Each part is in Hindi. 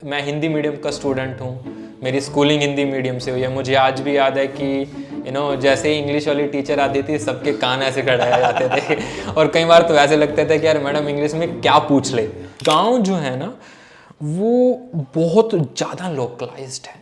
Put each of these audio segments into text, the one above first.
मैं हिंदी मीडियम का स्टूडेंट हूँ, मेरी स्कूलिंग हिंदी मीडियम से हुई है। मुझे आज भी याद है कि जैसे ही इंग्लिश वाली टीचर आती थी सबके कान ऐसे खड़ाए जाते थे और कई बार तो ऐसे लगते थे कि यार मैडम इंग्लिश में क्या पूछ ले। गांव जो है ना वो बहुत ज़्यादा लोकलाइज्ड है,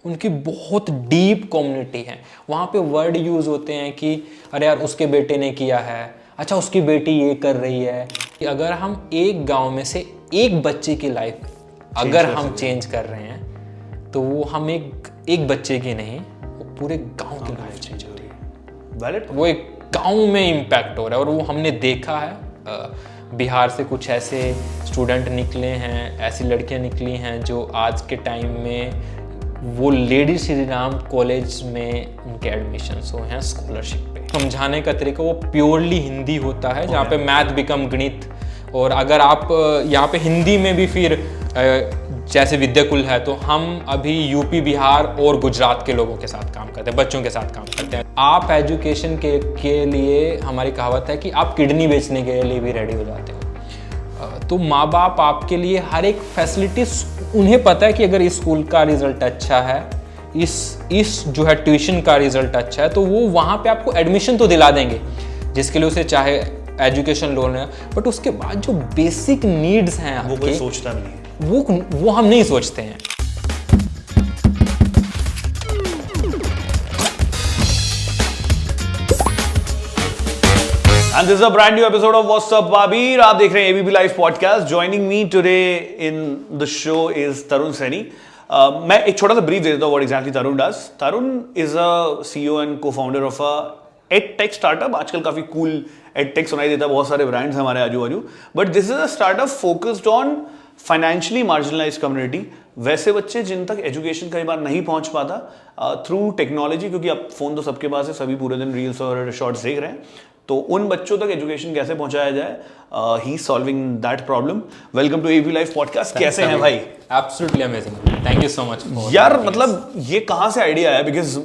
उनकी बहुत डीप कम्युनिटी है। वहाँ पे वर्ड यूज़ होते हैं कि अरे यार उसके बेटे ने किया है, अच्छा उसकी बेटी ये कर रही है। कि अगर हम एक गांव में से एक बच्चे की लाइफ अगर हम चेंज कर रहे हैं तो वो हम एक बच्चे की नहीं, वो पूरे गांव की लाइफ चेंज हो रही है। वैलिड, वो एक गांव में इम्पैक्ट हो रहा है और वो हमने देखा है। बिहार से कुछ ऐसे स्टूडेंट निकले हैं, ऐसी लड़कियां निकली हैं जो आज के टाइम में वो लेडी श्री राम कॉलेज में उनके एडमिशन्स हुए हैं स्कॉलरशिप पे। समझाने का तरीका वो प्योरली हिंदी होता है, जहाँ पे मैथ बिकम गणित। और अगर आप यहाँ पे हिंदी में भी फिर जैसे विद्याकुल है तो हम अभी यूपी, बिहार और गुजरात के लोगों के साथ काम करते हैं, बच्चों के साथ काम करते हैं। आप एजुकेशन के लिए हमारी कहावत है कि आप किडनी बेचने के लिए भी रेडी हो जाते हो। तो माँ बाप आपके लिए हर एक फैसिलिटी, उन्हें पता है कि अगर इस स्कूल का रिजल्ट अच्छा है, इस जो है ट्यूशन का रिजल्ट अच्छा है, तो वो वहाँ पे आपको एडमिशन तो दिला देंगे जिसके लिए उसे चाहे एजुकेशन लोन है, बट उसके बाद जो बेसिक नीड्स हैं आपके, वो कोई सोचता भी नहीं है, वो हम नहीं सोचते हैं। And this is a brand new episode of What's Up Babir. आप देख रहे हैं ABP Live Podcast. Joining me today in the show is Tarun Saini. मैं एक छोटा सा ब्रीफ दे देता हूँ what exactly Tarun does. Tarun is a CEO and co-founder of a EdTech startup. आजकल काफी cool EdTech सुनाई देता है, बहुत सारे ब्रांड्स हमारे आजू बाजू. But this is a startup focused on financially marginalize community, वैसे बच्चे जिन तक एजुकेशन कई बार नहीं पहुंच पाता थ्रू टेक्नोलॉजी, क्योंकि अब फोन तो सबके पास है, सभी पूरे दिन रील्स और शॉर्ट्स देख रहे हैं, तो उन बच्चों तक एजुकेशन कैसे पहुंचाया जाए, ही solving that problem. Welcome to AB live podcast. कैसे हैं भाई? Absolutely amazing, thank you so much. यार मतलब ये कहाँ से आइडिया आया? Because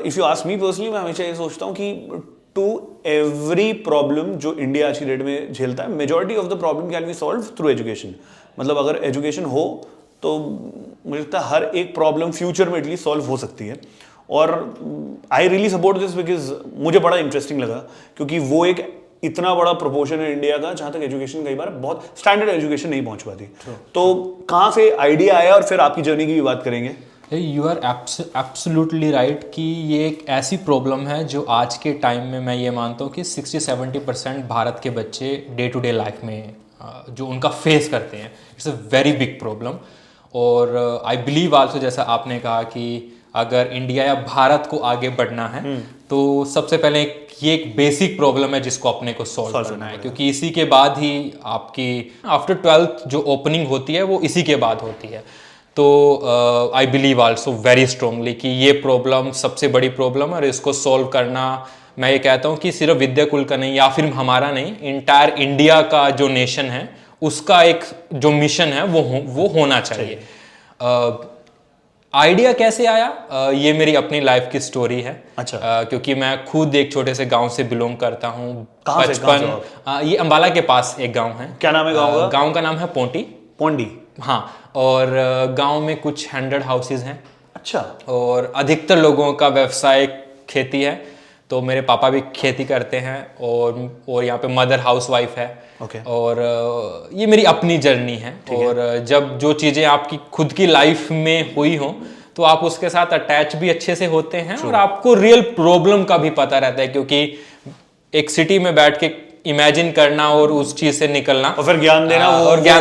if you ask me personally, मैं हमेशा ये सोचता हूँ कि टू एवरी प्रॉब्लम जो इंडिया आज की डेट में झेलता है, majority of the problem can be solve through education. मतलब अगर एजुकेशन हो तो मुझे लगता है हर एक प्रॉब्लम फ्यूचर में एटलीस्ट सॉल्व हो सकती है। और I really support this because मुझे बड़ा इंटरेस्टिंग लगा, क्योंकि वो एक इतना बड़ा प्रोपोर्शन है इंडिया का जहाँ तक एजुकेशन कई बार बहुत स्टैंडर्ड एजुकेशन नहीं पहुँच पाती। तो कहाँ से आइडिया आया, और फिर आपकी जर्नी की भी बात करेंगे। यू आर एब्सोल्युटली राइट कि ये एक ऐसी प्रॉब्लम है जो आज के टाइम में मैं ये मानता हूँ कि 60-70% भारत के बच्चे डे टू डे लाइफ में जो उनका फेस करते हैं, it's a very big problem. और आई बिलीव आल्सो, जैसा आपने कहा कि अगर इंडिया या भारत को आगे बढ़ना है तो सबसे पहले ये एक बेसिक प्रॉब्लम है जिसको अपने को सॉल्व करना है, क्योंकि इसी के बाद ही आपकी आफ्टर 12th जो ओपनिंग होती है वो इसी के बाद होती है। तो I believe also very strongly कि ये प्रॉब्लम सबसे बड़ी प्रॉब्लम है और इसको सॉल्व करना, मैं ये कहता हूँ कि सिर्फ विद्याकुल का नहीं या फिर हमारा नहीं, इंटायर इंडिया का जो नेशन है उसका एक जो मिशन है वो होना चाहिए। आइडिया कैसे आया? ये मेरी अपनी लाइफ की स्टोरी है। अच्छा। क्योंकि मैं खुद एक छोटे से गांव से बिलोंग करता हूँ। बचपन ये अंबाला के पास एक गांव है। क्या नाम है गांव का? गांव का नाम है पोंडी। हाँ, और गांव में कुछ 100 हाउसेज हैं। अच्छा। और अधिकतर लोगों का व्यवसाय खेती है, तो मेरे पापा भी खेती करते हैं और यहाँ पे मदर हाउस वाइफ है। Okay. और ये मेरी अपनी जर्नी है। और जब जो चीज़ें आपकी खुद की लाइफ में हुई हो तो आप उसके साथ अटैच भी अच्छे से होते हैं और आपको रियल प्रॉब्लम का भी पता रहता है, क्योंकि एक सिटी में बैठ के इमेजिन करना और उस चीज से निकलना और फिर ज्ञान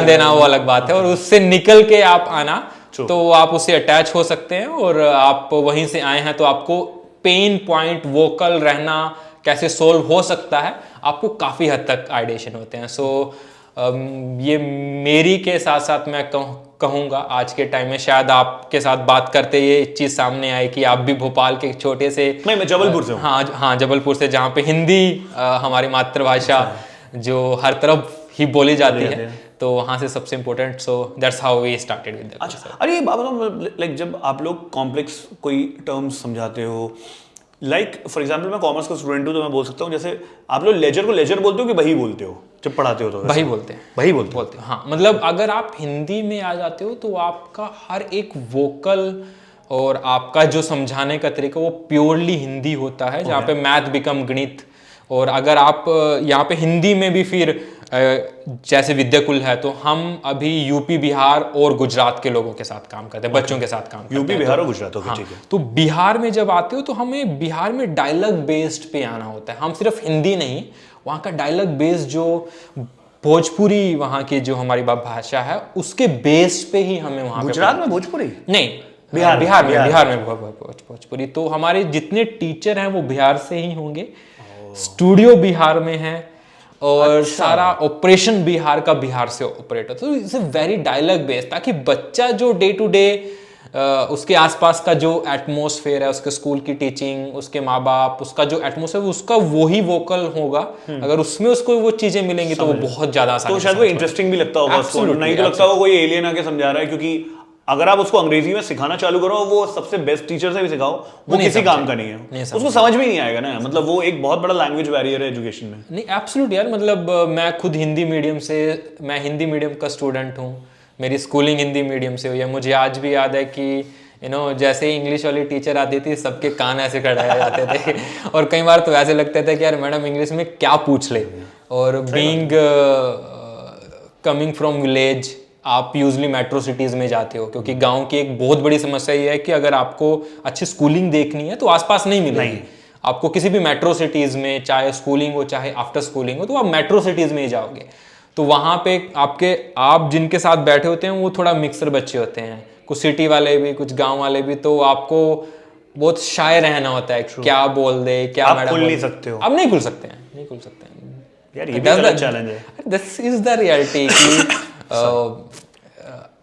देना वो अलग बात है। और उससे निकल के आप आना तो आप उससे अटैच हो सकते हैं, और आप वहीं से आए हैं तो आपको पेन पॉइंट वोकल रहना कैसे सोल्व हो सकता है आपको काफ़ी हद तक आइडिएशन होते हैं। सो ये मेरी के साथ साथ मैं कहूँगा आज के टाइम में शायद आपके साथ बात करते ये चीज़ सामने आई कि आप भी भोपाल के छोटे से, मैं जबलपुर से हूँ। हाँ, जबलपुर से, जहाँ पे हिंदी हमारी मातृभाषा जो हर तरफ ही बोली जाती है, तो वहाँ से सबसे important. So that's how we started with. अच्छा, अरे बाबा, लाइक जब आप लोग कॉम्प्लेक्स कोई टर्म्स समझाते हो, लाइक फॉर एग्जांपल मैं कॉमर्स का स्टूडेंट हूँ तो मैं बोल सकता हूँ, जैसे आप लोग लेजर को लेजर बोलते हो कि वही बोलते हो? जब पढ़ाते हो तो वही बोलते हैं, वही बोलते हैं हाँ। मतलब अगर आप हिंदी में आ जाते हो तो आपका हर एक वोकल और आपका जो समझाने का तरीका वो प्योरली हिंदी होता है, जहाँ पे मैथ बिकम गणित। और अगर आप यहाँ पे हिंदी में भी फिर जैसे विद्याकुल है तो हम अभी यूपी बिहार और गुजरात के लोगों के साथ काम करते हैं, बच्चों के साथ काम करते हैं। यूपी बिहार और गुजरात, हाँ, ठीक है। तो बिहार में जब आते हो तो हमें बिहार में डायलॉग बेस्ड पे आना होता है। हम सिर्फ हिंदी नहीं, वहाँ का डायलॉग बेस्ड जो भोजपुरी वहाँ की जो हमारी भाषा है उसके बेस पे ही हमें वहाँ पे गुजरात में भोजपुरी नहीं, बिहार में भोजपुरी। तो हमारे जितने टीचर हैं वो बिहार से ही होंगे, स्टूडियो बिहार में है और सारा ऑपरेशन बिहार का बिहार से ऑपरेट होता है। तो it's a very dialogue based, ताकि बच्चा जो डे टू डे उसके आसपास का जो एटमॉस्फेयर है, उसके स्कूल की टीचिंग, उसके माँ बाप, उसका जो एटमॉस्फेयर उसका वही वोकल होगा। अगर उसमें उसको वो चीजें मिलेंगी तो वो बहुत ज्यादा आसान, तो शायद वो इंटरेस्टिंग भी लगता होगा उसको, नहीं तो लगता होगा कोई एलियन आके समझा रहा है। क्योंकि अगर आप उसको अंग्रेजी में सिखाना चालू करो, वो सबसे बेस्ट टीचर से भी सिखाओ, वो किसी काम का नहीं है, उसको समझ में नहीं आएगा ना। मतलब वो एक बहुत बड़ा लैंग्वेज बैरियर है एजुकेशन में। नहीं, एब्सोल्यूट यार। मतलब मैं खुद हिंदी मीडियम का स्टूडेंट हूँ, मेरी स्कूलिंग हिंदी मीडियम से हुई है। मुझे आज भी याद है कि जैसे इंग्लिश वाली टीचर आती थी सबके कान ऐसे खड़ाए जाते थे और कई बार तो ऐसे लगते थे कि यार मैडम इंग्लिश में क्या पूछ ले। और बीइंग कमिंग फ्रॉम विलेज, आप यूजली मेट्रो सिटीज में जाते हो, क्योंकि गांव की एक बहुत बड़ी समस्या ये है कि अगर आपको अच्छी स्कूलिंग देखनी है तो आसपास नहीं मिलेगी। आपको किसी भी मेट्रो सिटीज में, चाहे स्कूलिंग हो चाहे आफ्टर स्कूलिंग हो, तो आप मेट्रो सिटीज में ही जाओगे। तो वहाँ पे आप जिनके साथ बैठे होते हैं वो थोड़ा मिक्सर बच्चे होते हैं, कुछ सिटी वाले भी, कुछ गांव वाले भी। तो आपको बहुत शाय रहना होता है, क्या बोल दे, क्या आप मैडम खुल नहीं सकते हो, आप नहीं खुल सकते हैं, नहीं खुल सकते हैं यार। ये भी अलग चैलेंज है। दिस इज द रियलिटी कि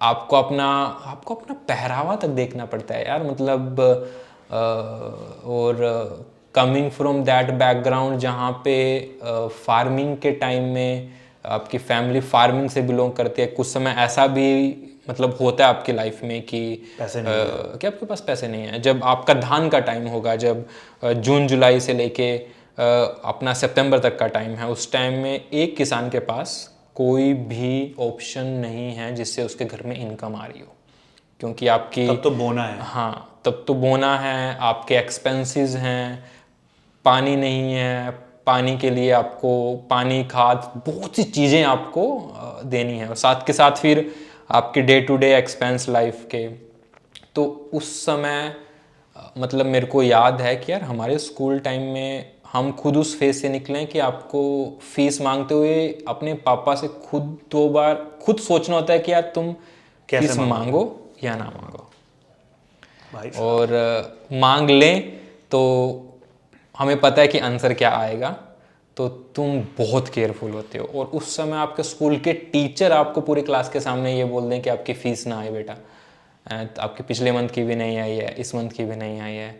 आपको अपना पहरावा तक देखना पड़ता है यार। मतलब और कमिंग फ्रॉम दैट बैकग्राउंड जहाँ पे फार्मिंग के टाइम में आपकी फैमिली फार्मिंग से बिलोंग करती है, कुछ समय ऐसा भी मतलब होता है आपकी लाइफ में कि पैसे नहीं कि आपके पास पैसे नहीं है। जब आपका धान का टाइम होगा, जब जून जुलाई से लेके अपना सितंबर तक का टाइम है, उस टाइम में एक किसान के पास कोई भी ऑप्शन नहीं है जिससे उसके घर में इनकम आ रही हो, क्योंकि आपकी तब तो बोना है। हाँ, तब तो बोना है, आपके एक्सपेंसेस हैं, पानी नहीं है, पानी के लिए आपको पानी, खाद, बहुत सी चीज़ें आपको देनी है, और साथ के साथ फिर आपके day to day expense life के। तो उस समय मतलब मेरे को याद है कि यार हमारे स्कूल टाइम में हम खुद उस फेज से निकले कि आपको फीस मांगते हुए अपने पापा से खुद 2 बार खुद सोचना होता है कि यार तुम फीस मांगो या ना मांगो भाई। और मांग लें तो हमें पता है कि आंसर क्या आएगा, तो तुम बहुत केयरफुल होते हो। और उस समय आपके स्कूल के टीचर आपको पूरी क्लास के सामने ये बोल दें कि आपकी फ़ीस ना आए बेटा, आपके पिछले मंथ की भी नहीं आई है, इस मंथ की भी नहीं आई है,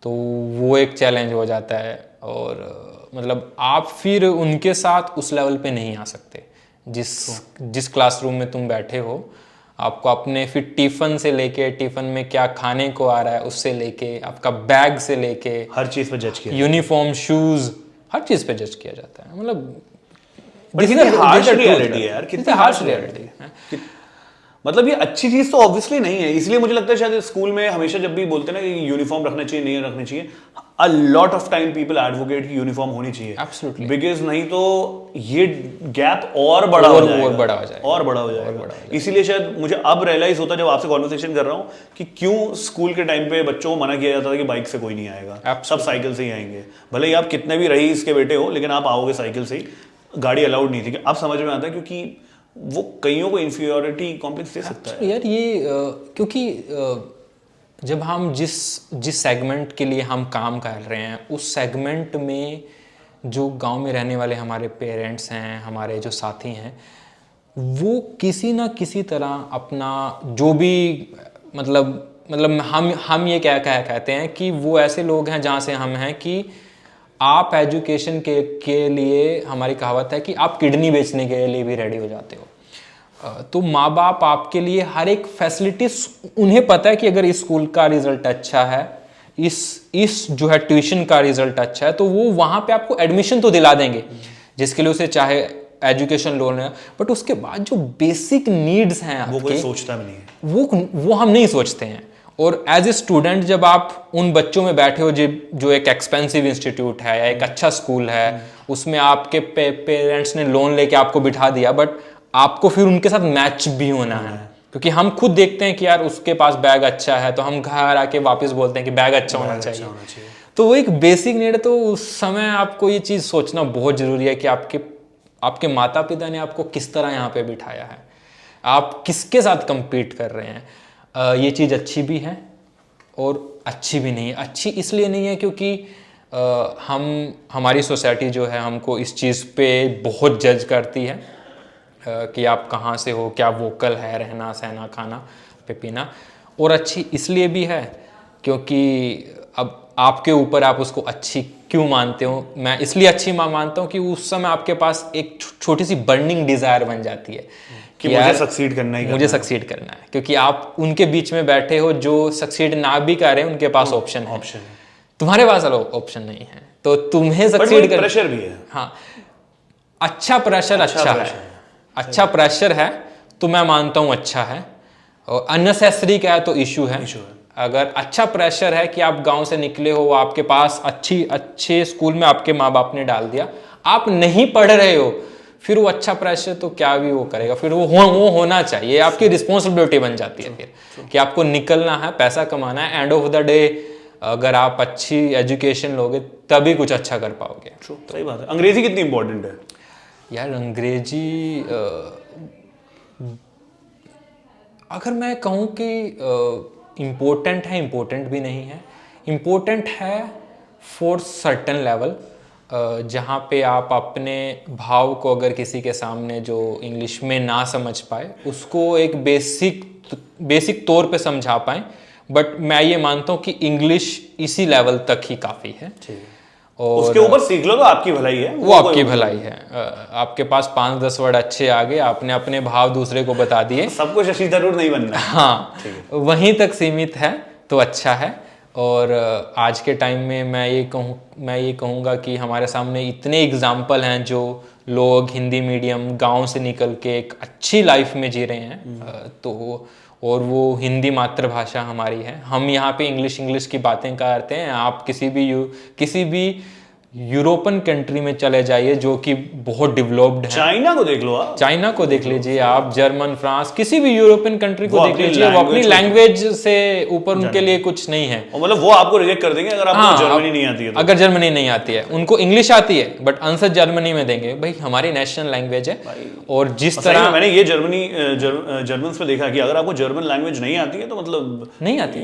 तो वो एक चैलेंज हो जाता है। और मतलब आप फिर उनके साथ उस लेवल पे नहीं आ सकते जिस क्लासरूम में तुम बैठे हो। आपको अपने फिर टिफ़न से लेके, टिफ़न में क्या खाने को आ रहा है उससे लेके, आपका बैग से लेके हर चीज़ पे जज किया, यूनिफॉर्म, शूज़, हर चीज़ पे जज किया जाता है। मतलब हार्श रियलिटी है यार, कितनी हार्श रियलिटी है। मतलब ये अच्छी चीज तो ऑब्वियसली नहीं है, इसलिए मुझे लगता है शायद स्कूल में हमेशा जब भी बोलते हैं ना कि यूनिफॉर्म रखना चाहिए, नहीं रखनी चाहिए, a lot of time people advocate की यूनिफॉर्म होनी चाहिए। एब्सोल्युटली, बिकॉज नहीं तो ये गैप और बड़ा हो जाएगा। इसीलिए शायद मुझे अब रियलाइज होता जब आपसे कॉन्वर्सेशन कर रहा हूँ कि क्यों स्कूल के टाइम पे बच्चों को मना किया जाता था कि बाइक से कोई नहीं आएगा, सब साइकिल से ही आएंगे। भले ही आप कितने भी रईस के बेटे हो, लेकिन आप आओगे साइकिल से ही, गाड़ी अलाउड नहीं थी। अब समझ में आता है क्योंकि वो कईयों को इंफीरियरिटी कॉम्प्लेक्स दे सकता है यार। ये क्योंकि जब हम जिस सेगमेंट के लिए हम काम कर रहे हैं, उस सेगमेंट में जो गांव में रहने वाले हमारे पेरेंट्स हैं, हमारे जो साथी हैं, वो किसी ना किसी तरह अपना जो भी मतलब हम ये क्या कहते हैं कि वो ऐसे लोग हैं जहाँ से हम हैं कि आप एजुकेशन के लिए, हमारी कहावत है कि आप किडनी बेचने के लिए भी रेडी हो जाते हो। तो माँ बाप आपके लिए हर एक फैसिलिटीज, उन्हें पता है कि अगर इस स्कूल का रिजल्ट अच्छा है, इस जो है ट्यूशन का रिजल्ट अच्छा है, तो वो वहाँ पे आपको एडमिशन तो दिला देंगे, जिसके लिए उसे चाहे एजुकेशन लोन है, बट उसके बाद जो बेसिक नीड्स हैं वो कोई आपके, सोचता भी नहीं है। वो हम नहीं सोचते हैं। और एज ए स्टूडेंट जब आप उन बच्चों में बैठे हो जो एक एक्सपेंसिव इंस्टीट्यूट है या एक अच्छा स्कूल है, उसमें आपके पेरेंट्स ने लोन लेके आपको बिठा दिया, बट आपको फिर उनके साथ मैच भी होना है, क्योंकि हम खुद देखते हैं कि यार उसके पास बैग अच्छा है, तो हम घर आके वापस बोलते हैं कि बैग अच्छा होना चाहिए। तो वो एक बेसिक नीड है। तो उस समय आपको ये चीज़ सोचना बहुत ज़रूरी है कि आपके माता पिता ने आपको किस तरह यहाँ पे बिठाया है, आप किसके साथ compete कर रहे हैं। ये चीज़ अच्छी भी है और अच्छी भी नहीं है। अच्छी इसलिए नहीं है क्योंकि हमारी सोसाइटी जो है हमको इस चीज़ पे बहुत जज करती है कि आप कहाँ से हो, क्या वोकल है, रहना सहना खाना पे पीना। और अच्छी इसलिए भी है क्योंकि अब आपके ऊपर आप उसको अच्छी क्यों मानते हो। मैं इसलिए अच्छी मानता हूँ कि उस समय आपके पास एक छोटी सी बर्निंग डिज़ायर बन जाती है कि मुझे सक्सीड करना ही मुझे सक्सीड करना है, क्योंकि आप उनके बीच में बैठे हो जो सक्सीड ना भी करें, उनके पास ऑप्शन है, तुम्हारे पास ऑप्शन नहीं है, तो तुम्हें सक्सीड कर। प्रेशर भी है। हाँ, अच्छा प्रेशर अच्छा है, अच्छा प्रेशर है तो मैं मानता हूँ अच्छा है। और अननेसेसरी क्या है तो इशू है। अगर अच्छा प्रेशर है कि आप गांव से निकले हो, आपके पास अच्छे स्कूल में आपके माँ बाप ने डाल दिया, आप नहीं पढ़ रहे हो, फिर वो अच्छा प्रेशर तो क्या भी वो करेगा, फिर वो होना चाहिए, आपकी रिस्पॉन्सिबिलिटी बन जाती है फिर कि आपको निकलना है, पैसा कमाना है। एंड ऑफ द डे अगर आप अच्छी एजुकेशन लोगे तभी कुछ अच्छा कर पाओगे। सही बात है। अंग्रेजी कितनी इंपॉर्टेंट है यार? अंग्रेजी अगर मैं कहूँ कि इम्पोर्टेंट है, इम्पोर्टेंट भी नहीं है। इम्पोर्टेंट है फॉर सर्टन लेवल, जहाँ पे आप अपने भाव को अगर किसी के सामने जो इंग्लिश में ना समझ पाए उसको एक बेसिक तौर पे समझा पाएँ। बट मैं ये मानता हूँ कि इंग्लिश इसी लेवल तक ही काफ़ी है। और उसके ऊपर सीख लो तो आपकी भलाई है, वो आपकी भलाई है। आपके पास 5-10 वर्ड अच्छे आ गए, आपने अपने भाव दूसरे को बता दिए, सबको शशि थरूर नहीं बनना है। हाँ, वहीं तक सीमित है तो अच्छा है। और आज के टाइम में मैं ये कहूँगा कि हमारे सामने इतने एग्जाम्पल हैं जो लोग हिंदी मीडियम गांव से निकल के एक अच्छी लाइफ में जी रहे हैं। तो और वो हिंदी मातृभाषा हमारी है, हम यहाँ पे इंग्लिश की बातें करते हैं। आप किसी भी यूरोपियन कंट्री में चले जाइए जो कि बहुत डेवलप्ड है, चाइना को देख लो आप, चाइना को देख लीजिए आप, जर्मन, फ्रांस, किसी भी यूरोपियन कंट्री को देख लीजिए, वो अपनी लैंग्वेज से ऊपर उनके लिए कुछ नहीं है। मतलब वो आपको रिजेक्ट कर देंगे अगर आपको जर्मनी नहीं आती है तो। अगर जर्मनी नहीं आती है, उनको इंग्लिश आती है बट आंसर जर्मनी में देंगे। भाई हमारी नेशनल लैंग्वेज है। और जिस तरह मैंने ये जर्मन पे देखा कि अगर आपको जर्मन लैंग्वेज नहीं आती है तो मतलब नहीं आती,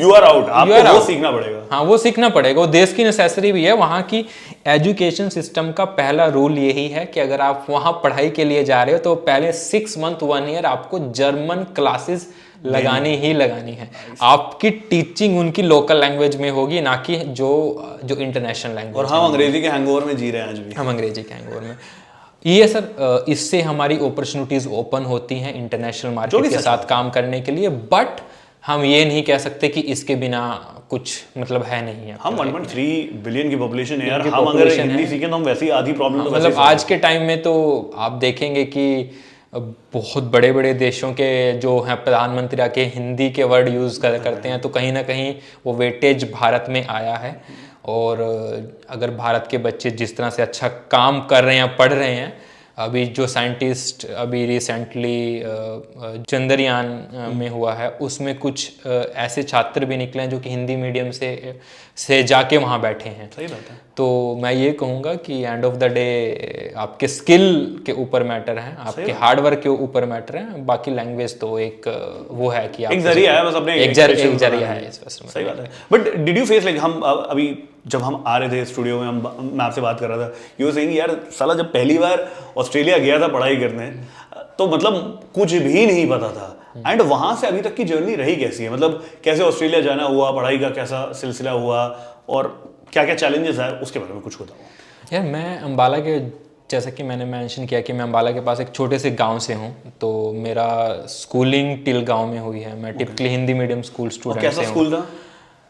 यू आर आउट, आपको वो सीखना पड़ेगा। हाँ, वो सीखना पड़ेगा, वो देश की नेसेसरी भी है। वहाँ की एजुकेशन सिस्टम का पहला रूल यही है कि अगर आप वहाँ पढ़ाई के लिए जा रहे हो तो पहले 6 मंथ 1 ईयर आपको जर्मन क्लासेस लगानी है। आपकी टीचिंग उनकी लोकल लैंग्वेज में होगी, ना कि जो इंटरनेशनल लैंग्वेज। और हम अंग्रेजी के हैंगओवर में जी रहे हैं आज भी। हम अंग्रेजी के हैंगओवर में ये सर, इससे हमारी अपॉर्चुनिटीज ओपन होती हैं इंटरनेशनल मार्केट के साथ काम करने के लिए। बट हम ये नहीं कह सकते कि इसके बिना कुछ मतलब है नहीं है। हम 1.3 बिलियन की पॉपुलेशन है यार, हम अगर हिंदी सीखें तो हम वैसे ही आधी प्रॉब्लम तो मतलब आज के टाइम में तो आप देखेंगे कि बहुत बड़े बड़े देशों के जो हैं प्रधानमंत्री आके हिंदी के वर्ड यूज़ करते हैं, तो कहीं ना कहीं वो वेटेज भारत में आया है। और अगर भारत के बच्चे जिस तरह से अच्छा काम कर रहे हैं, पढ़ रहे हैं, अभी जो साइंटिस्ट अभी रिसेंटली चंद्रयान में हुआ है, उसमें कुछ ऐसे छात्र भी निकले हैं जो कि हिंदी मीडियम से जाके वहाँ बैठे हैं। सही बात है। तो मैं ये कहूँगा कि एंड ऑफ द डे आपके स्किल के ऊपर मैटर है, आपके हार्डवर्क के ऊपर मैटर है। बाकी लैंग्वेज तो एक वो है कि एक जरिया है, बस अपने एक जरिया है इस वजह से। सही बात है। But did you face like, हम अभी जब हम आ रहे थे स्टूडियो में, मैं आपसे बात कर रहा था, यू वर सेइंग यार साला जब पहली बार ऑस्ट्रेलिया गया था पढ़ाई करने तो मतलब कुछ भी नहीं पता था। एंड वहाँ से अभी तक की जर्नी रही कैसी है? मतलब कैसे ऑस्ट्रेलिया जाना हुआ, पढ़ाई का कैसा सिलसिला हुआ और क्या क्या चैलेंजेस है, उसके बारे में कुछ बताओ यार। मैं अम्बाला के, जैसा कि मैंने मेंशन किया कि मैं अम्बाला के पास एक छोटे से गांव से हूँ, तो मेरा स्कूलिंग टिल गांव में हुई है। मैं typically Hindi medium school student से हूँ। कैसा स्कूल था?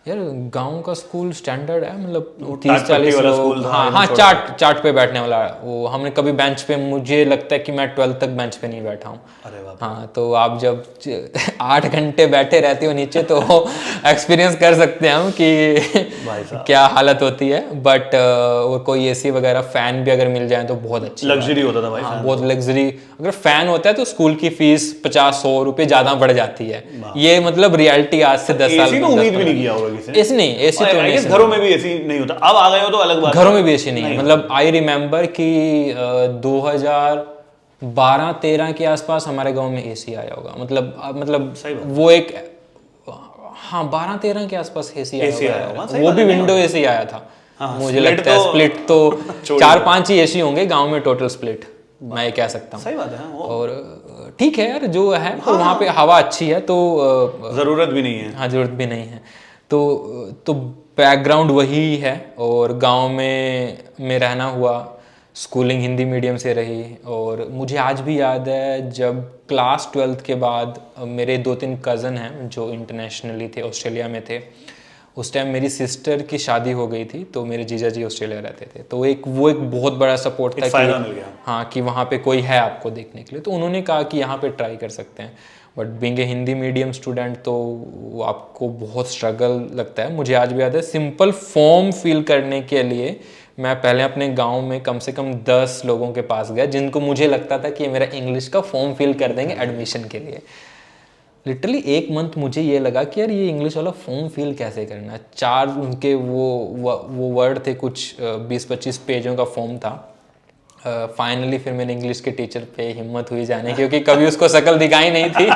यार गांव का स्कूल स्टैंडर्ड है, मतलब टाट 30-40 पट्टी वाला लोग। स्कूल, हाँ हाँ, चाट पे बैठने वाला। वो हमने कभी बेंच पे, मुझे लगता है कि मैं 12th तक बेंच पे नहीं बैठा हूँ। अरे बाप हाँ, तो आप जब 8 घंटे बैठे रहते हो नीचे तो एक्सपीरियंस कर सकते हैं हम भाई कि साहब। क्या हालत होती है। बट वो कोई एसी वगैरह फैन भी अगर मिल जाए तो बहुत अच्छी बात लग्जरी है। होता था भाई हाँ, फैन बहुत तो। लग्जरी। अगर फैन होता है तो स्कूल की फीस 50-100 रुपये ज़्यादा बढ़ जाती है। बाप। ये मतलब रियलिटी आज से 10 साल एसी तो उम्मीद भी नहीं किया होगा किसी ने। एसी नहीं, एसी तो आई नहीं। गेस घरों में भी एसी नहीं होता, अब आ गए हो तो अलग बात घरों है। में भी एसी नहीं है। मतलब आई रिमेम्बर कि 2012-13 के आसपास हमारे गांव में एसी आया होगा। मतलब सही बात। वो एक, हाँ 12-13 के आसपास एसी आया एसी होगा आया यार। होगा, सही वो बात भी है, नहीं विंडो होगा। एसी आया था। हाँ, मुझे split लगता है तो स्प्लिट तो छोड़ 4-5 ही एसी होंगे गांव में टोटल स्प्लिट, मैं ये कह सकता हूँ। सही बात है वो। और ठीक है यार जो है, तो वहाँ पे हवा अच्छी है तो जरूरत भी नहीं है। हाँ, जरूरत भी नहीं है। तो बैकग्राउंड वही है। और गांव में रहना हुआ, स्कूलिंग हिंदी मीडियम से रही। और मुझे आज भी याद है जब क्लास 12th के बाद मेरे 2-3 कज़न हैं जो इंटरनेशनली थे, ऑस्ट्रेलिया में थे। उस टाइम मेरी सिस्टर की शादी हो गई थी, तो मेरे जीजा जी ऑस्ट्रेलिया रहते थे। तो वो एक बहुत बड़ा सपोर्ट था फायदा कि मिल गया। हाँ, कि वहाँ पे कोई है आपको देखने के लिए। तो उन्होंने कहा कि यहाँ पे ट्राई कर सकते हैं। But being a Hindi medium student तो वो आपको बहुत स्ट्रगल लगता है। मुझे आज भी याद है, सिंपल फॉर्म फिल करने के लिए मैं पहले अपने गांव में कम से कम 10 लोगों के पास गया जिनको मुझे लगता था कि मेरा इंग्लिश का फॉर्म फिल कर देंगे एडमिशन के लिए। लिटरली 1 मंथ मुझे ये लगा कि यार ये इंग्लिश वाला फॉर्म फिल कैसे करना है। 4 उनके वो वर्ड थे, कुछ 20-25 पेजों का फॉर्म था। फाइनली फिर मेरे इंग्लिश के टीचर पे हिम्मत हुई जाने की, क्योंकि कभी उसको शक्ल दिखाई नहीं थी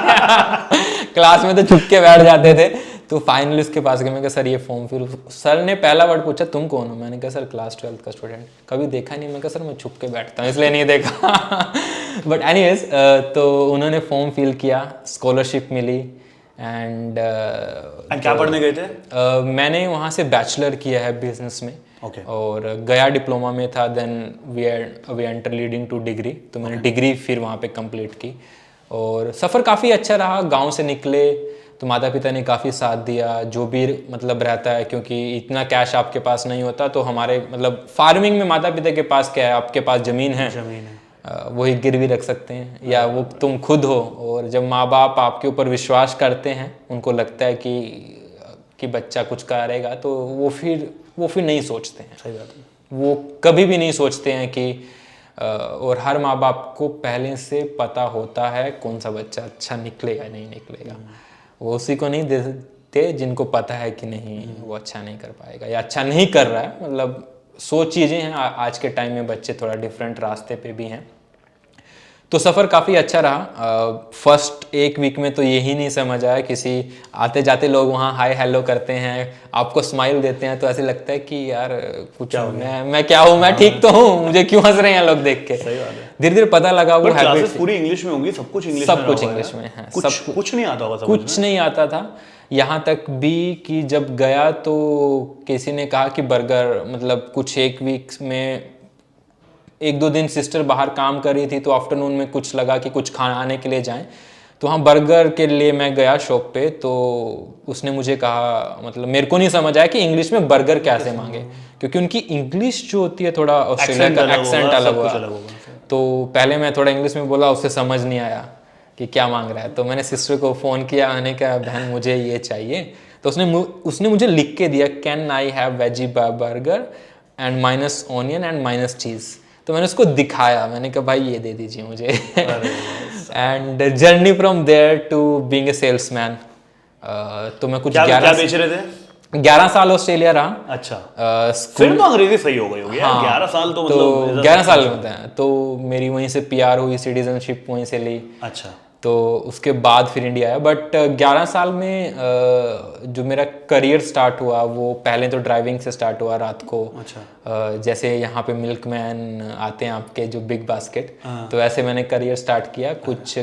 क्लास में तो छुप के बैठ जाते थे। तो फाइनली उसके पास गए, मैं कहा सर ये फॉर्म फिल। सर ने पहला वर्ड पूछा तुम कौन हो? मैंने कहा सर क्लास 12th का स्टूडेंट। कभी देखा नहीं? मैं कहा सर मैं छुप के बैठता हूँ इसलिए नहीं देखा बट एनीवेज, तो उन्होंने फॉर्म फिल किया, स्कॉलरशिप मिली। एंड क्या पढ़ने गए थे? मैंने वहाँ से बैचलर किया है बिजनेस में। Okay. और गया डिप्लोमा में था, then we enter leading to degree. तो मैंने डिग्री फिर वहाँ पे कंप्लीट की। और सफ़र काफ़ी अच्छा रहा। गांव से निकले तो माता पिता ने काफ़ी साथ दिया, जो भी मतलब रहता है, क्योंकि इतना कैश आपके पास नहीं होता। तो हमारे मतलब फार्मिंग में माता पिता के पास क्या है, आपके पास ज़मीन है, वही गिरवी रख सकते हैं, या वो तुम खुद हो। और जब माँ बाप आपके ऊपर विश्वास करते हैं, उनको लगता है कि बच्चा कुछ करेगा, तो वो फिर नहीं सोचते हैं। सही बात है। वो कभी भी नहीं सोचते हैं कि और हर माँ बाप को पहले से पता होता है कौन सा बच्चा अच्छा निकलेगा नहीं निकलेगा। वो उसी को नहीं देते जिनको पता है कि नहीं वो अच्छा नहीं कर पाएगा या अच्छा नहीं कर रहा है। मतलब 100 चीज़ें हैं। आज के टाइम में बच्चे थोड़ा डिफरेंट रास्ते पे भी हैं। तो सफ़र काफ़ी अच्छा रहा। फर्स्ट 1 वीक में तो यही नहीं समझ आया। किसी आते जाते लोग वहाँ हाय हेलो करते हैं, आपको स्माइल देते हैं, तो ऐसे लगता है कि यार कुछ मैं क्या हूँ, मैं ठीक तो हूँ, मुझे क्यों हंस रहे हैं लोग देख के। सही बात है। धीरे धीरे पता लगा वो क्लासेस पूरी इंग्लिश में होंगी, सब कुछ इंग्लिश में है। कुछ नहीं आता होगा, कुछ नहीं आता था। यहाँ तक भी कि जब गया तो किसी ने कहा कि बर्गर, मतलब कुछ 1 वीक में 1-2 दिन सिस्टर बाहर काम कर रही थी, तो आफ्टरनून में कुछ लगा कि कुछ खाने के लिए जाएं। तो हाँ, बर्गर के लिए मैं गया शॉप पे। तो उसने मुझे कहा, मतलब मेरे को नहीं समझ आया कि इंग्लिश में बर्गर कैसे मांगे, क्योंकि उनकी इंग्लिश जो होती है थोड़ा ऑस्ट्रेलिया का एक्सेंट अलग हुआ। तो पहले मैं थोड़ा इंग्लिश में बोला, उससे समझ नहीं आया कि क्या मांग रहा है। तो मैंने सिस्टर को फ़ोन किया, मैंने कहा बहन मुझे ये चाहिए। तो उसने मुझे लिख के दिया, can I have veggie burger and minus onion and minus cheese. तो मैंने उसको दिखाया, मैंने कहा भाई ये दे दीजिए मुझे। And journey from there to being a salesman. तो मैं कुछ क्या बेच रहे थे? 11 साल ऑस्ट्रेलिया रहा। अच्छा, फिर तो अंग्रेजी सही हो गई होगी यार। 11 साल तो मतलब 11 साल होते हैं। तो मेरी वहीं से PR हुई, सिटीजनशिप वहीं से ली। अच्छा। तो उसके बाद फिर इंडिया आया। बट 11 साल में जो मेरा करियर स्टार्ट हुआ वो पहले तो ड्राइविंग से स्टार्ट हुआ रात को। अच्छा। जैसे यहाँ पे मिल्कमैन आते हैं आपके जो बिग बास्केट, तो ऐसे मैंने करियर स्टार्ट किया। कुछ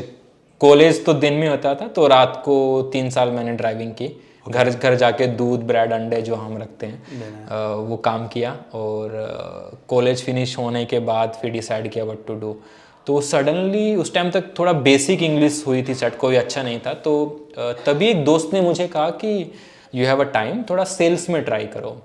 कॉलेज तो दिन में होता था, तो रात को 3 साल मैंने ड्राइविंग की। घर घर जाके दूध ब्रेड अंडे जो हम रखते हैं वो काम किया। और कॉलेज फिनिश होने के बाद फिर डिसाइड किया व्हाट टू डू। तो सडनली उस टाइम तक थोड़ा बेसिक इंग्लिश हुई थी सेट, कोई अच्छा नहीं था। तो तभी एक दोस्त ने मुझे कहा कि यू हैव अ टाइम, थोड़ा सेल्स में ट्राई करो।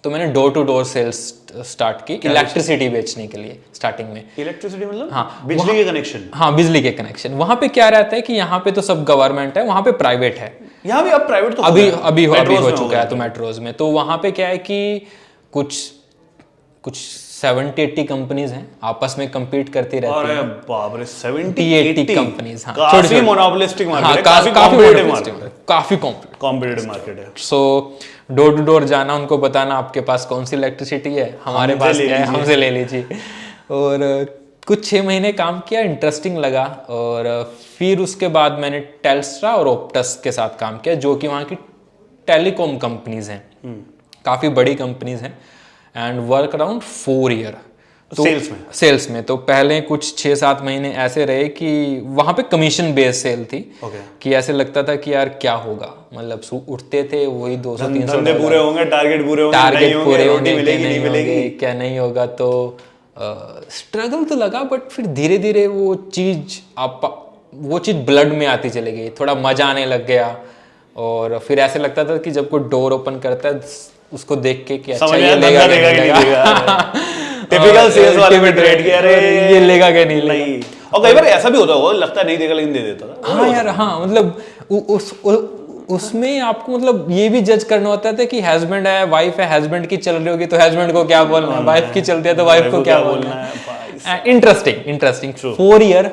तो मैंने door to door sales start की इलेक्ट्रिसिटी बेचने के लिए स्टार्टिंग में। इलेक्ट्रिसिटी मतलब हाँ, बिजली के कनेक्शन? हाँ, बिजली के कनेक्शन। वहाँ पे क्या रहता है कि यहाँ पे तो सब गवर्नमेंट है, वहाँ पे प्राइवेट है। यहाँ भी अब प्राइवेट तो अभी हो चुका है तो मेट्रोज में। तो वहाँ पे क्या है कि कुछ 70-80 कंपनीज हैं, आपस में compete करती रहती हैं। अरे बाप रे, 70-80 कंपनीज। हाँ, काफी मोनोपोलिस्टिक मार्केट है, काफी कॉम्पिटिटिव कॉम्पिटिटिव मार्केट है। सो डोर टू डोर जाना, उनको बताना आपके पास कौन सी इलेक्ट्रिसिटी है, हमारे पास क्या है, हमसे ले लीजिए। और कुछ 6 महीने काम किया, इंटरेस्टिंग लगा। और फिर उसके बाद मैंने टेल्स्ट्रा और ओप्टस के साथ काम किया, जो कि वहाँ की टेलीकॉम कंपनीज हैं, काफ़ी बड़ी कंपनीज हैं। एंड वर्क अराउंड 4 ईयर तो सेल्स में। तो पहले कुछ 6-7 महीने ऐसे रहे कि वहाँ पे कमीशन बेस्ड सेल थी। कि ऐसे लगता था कि यार क्या होगा, मतलब उठते थे वही 200-300 धंधे पूरे होंगे, टारगेट पूरे होंगे, रोटी मिलेगी नहीं मिलेगी, क्या नहीं होगा। तो स्ट्रगल तो लगा, बट फिर धीरे धीरे वो चीज़ ब्लड में आती चली गई, थोड़ा मजा आने लग गया। और फिर ऐसे लगता था कि जब कोई डोर ओपन करता है उसको देख के कि अच्छा ये लेगा कि नहीं लेगा। टिपिकल सेल्स वाले में ट्रेड किया, अरे ये लेगा कि नहीं लेगा। और कई बार ऐसा भी होता होगा, लगता नहीं देगा लेकिन दे देता था। हाँ यार, हाँ, मतलब उसमें आपको मतलब ये भी जज करना होता था कि हस्बैंड है, वाइफ है, हस्बैंड की चल रही होगी तो हस्बैंड को क्या बोलना है, वाइफ की चलती है तो वाइफ को क्या बोलना है। इंटरेस्टिंग 4 ईयर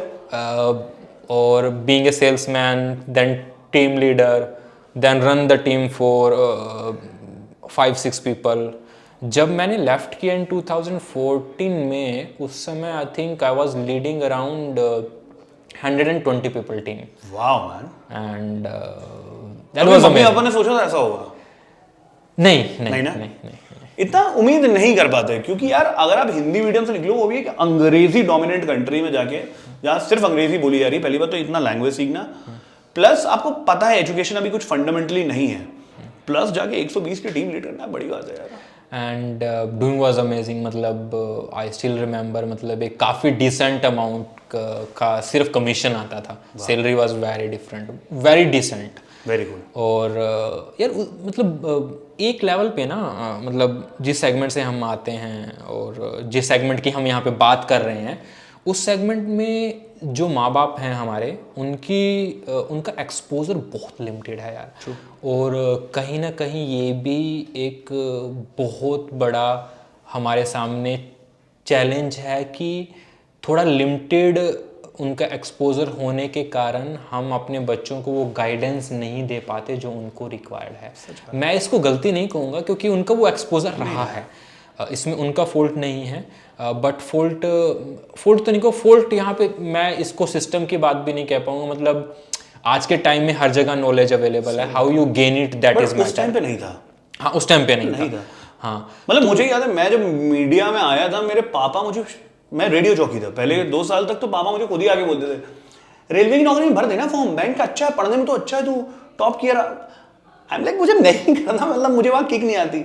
और being a salesman, then team leader, then run the team for 5-6 people. जब मैंने लेफ्ट किया इन 2014 में, उस समय I think I was leading around 120 people team. Wow man. And that was amazing. आपने सोचा था ऐसा होगा? नहीं। इतना उम्मीद नहीं कर पाते, क्योंकि यार अगर आप हिंदी मीडियम से निकलो, वो भी एक अंग्रेजी डोमिनेंट कंट्री में जाके, जहाँ सिर्फ अंग्रेजी बोली जा रही है, पहली बात तो इतना लैंग्वेज सीखना, प्लस आपको पता है एजुकेशन अभी कुछ फंडामेंटली नहीं है, प्लस जाके 120 की टीम लीड करना बड़ी बात है यार। And doing was amazing. मतलब आई स्टिल रिमेंबर, मतलब एक काफ़ी डिसेंट अमाउंट का सिर्फ कमीशन आता था। Salary was very different, very decent, very good. और यार मतलब एक लेवल पे ना, मतलब जिस सेगमेंट से हम आते हैं और जिस सेगमेंट की हम यहाँ पे बात कर रहे हैं, उस सेगमेंट में जो माँ बाप हैं हमारे, उनका एक्सपोजर बहुत लिमिटेड है यार। और कहीं ना कहीं ये भी एक बहुत बड़ा हमारे सामने चैलेंज है कि थोड़ा लिमिटेड उनका एक्सपोजर होने के कारण हम अपने बच्चों को वो गाइडेंस नहीं दे पाते जो उनको रिक्वायर्ड है। मैं इसको गलती नहीं कहूँगा, क्योंकि उनका वो एक्सपोजर रहा है, इसमें उनका फॉल्ट नहीं है। बट फॉल्ट तो नहीं को फॉल्ट यहाँ पे मैं इसको सिस्टम की बात भी नहीं कह पाऊंगा। मतलब आज के टाइम में हर जगह नॉलेज अवेलेबल है, how you gain it, that is उस टाइम पे नहीं था। हाँ, उस टाइम पे नहीं था। हाँ, मतलब मुझे याद है, मैं जब मीडिया में आया था, मेरे पापा मैं रेडियो चौकी था पहले 2 साल तक, तो पापा मुझे खुद ही आके बोलते थे, रेलवे की नौकरी में भर देना फॉर्म, बैंक का अच्छा है, पढ़ने में तो अच्छा है, तू टॉप किया। आई एम लाइक, मुझे नहीं करना, मतलब मुझे वहां किक नहीं आती।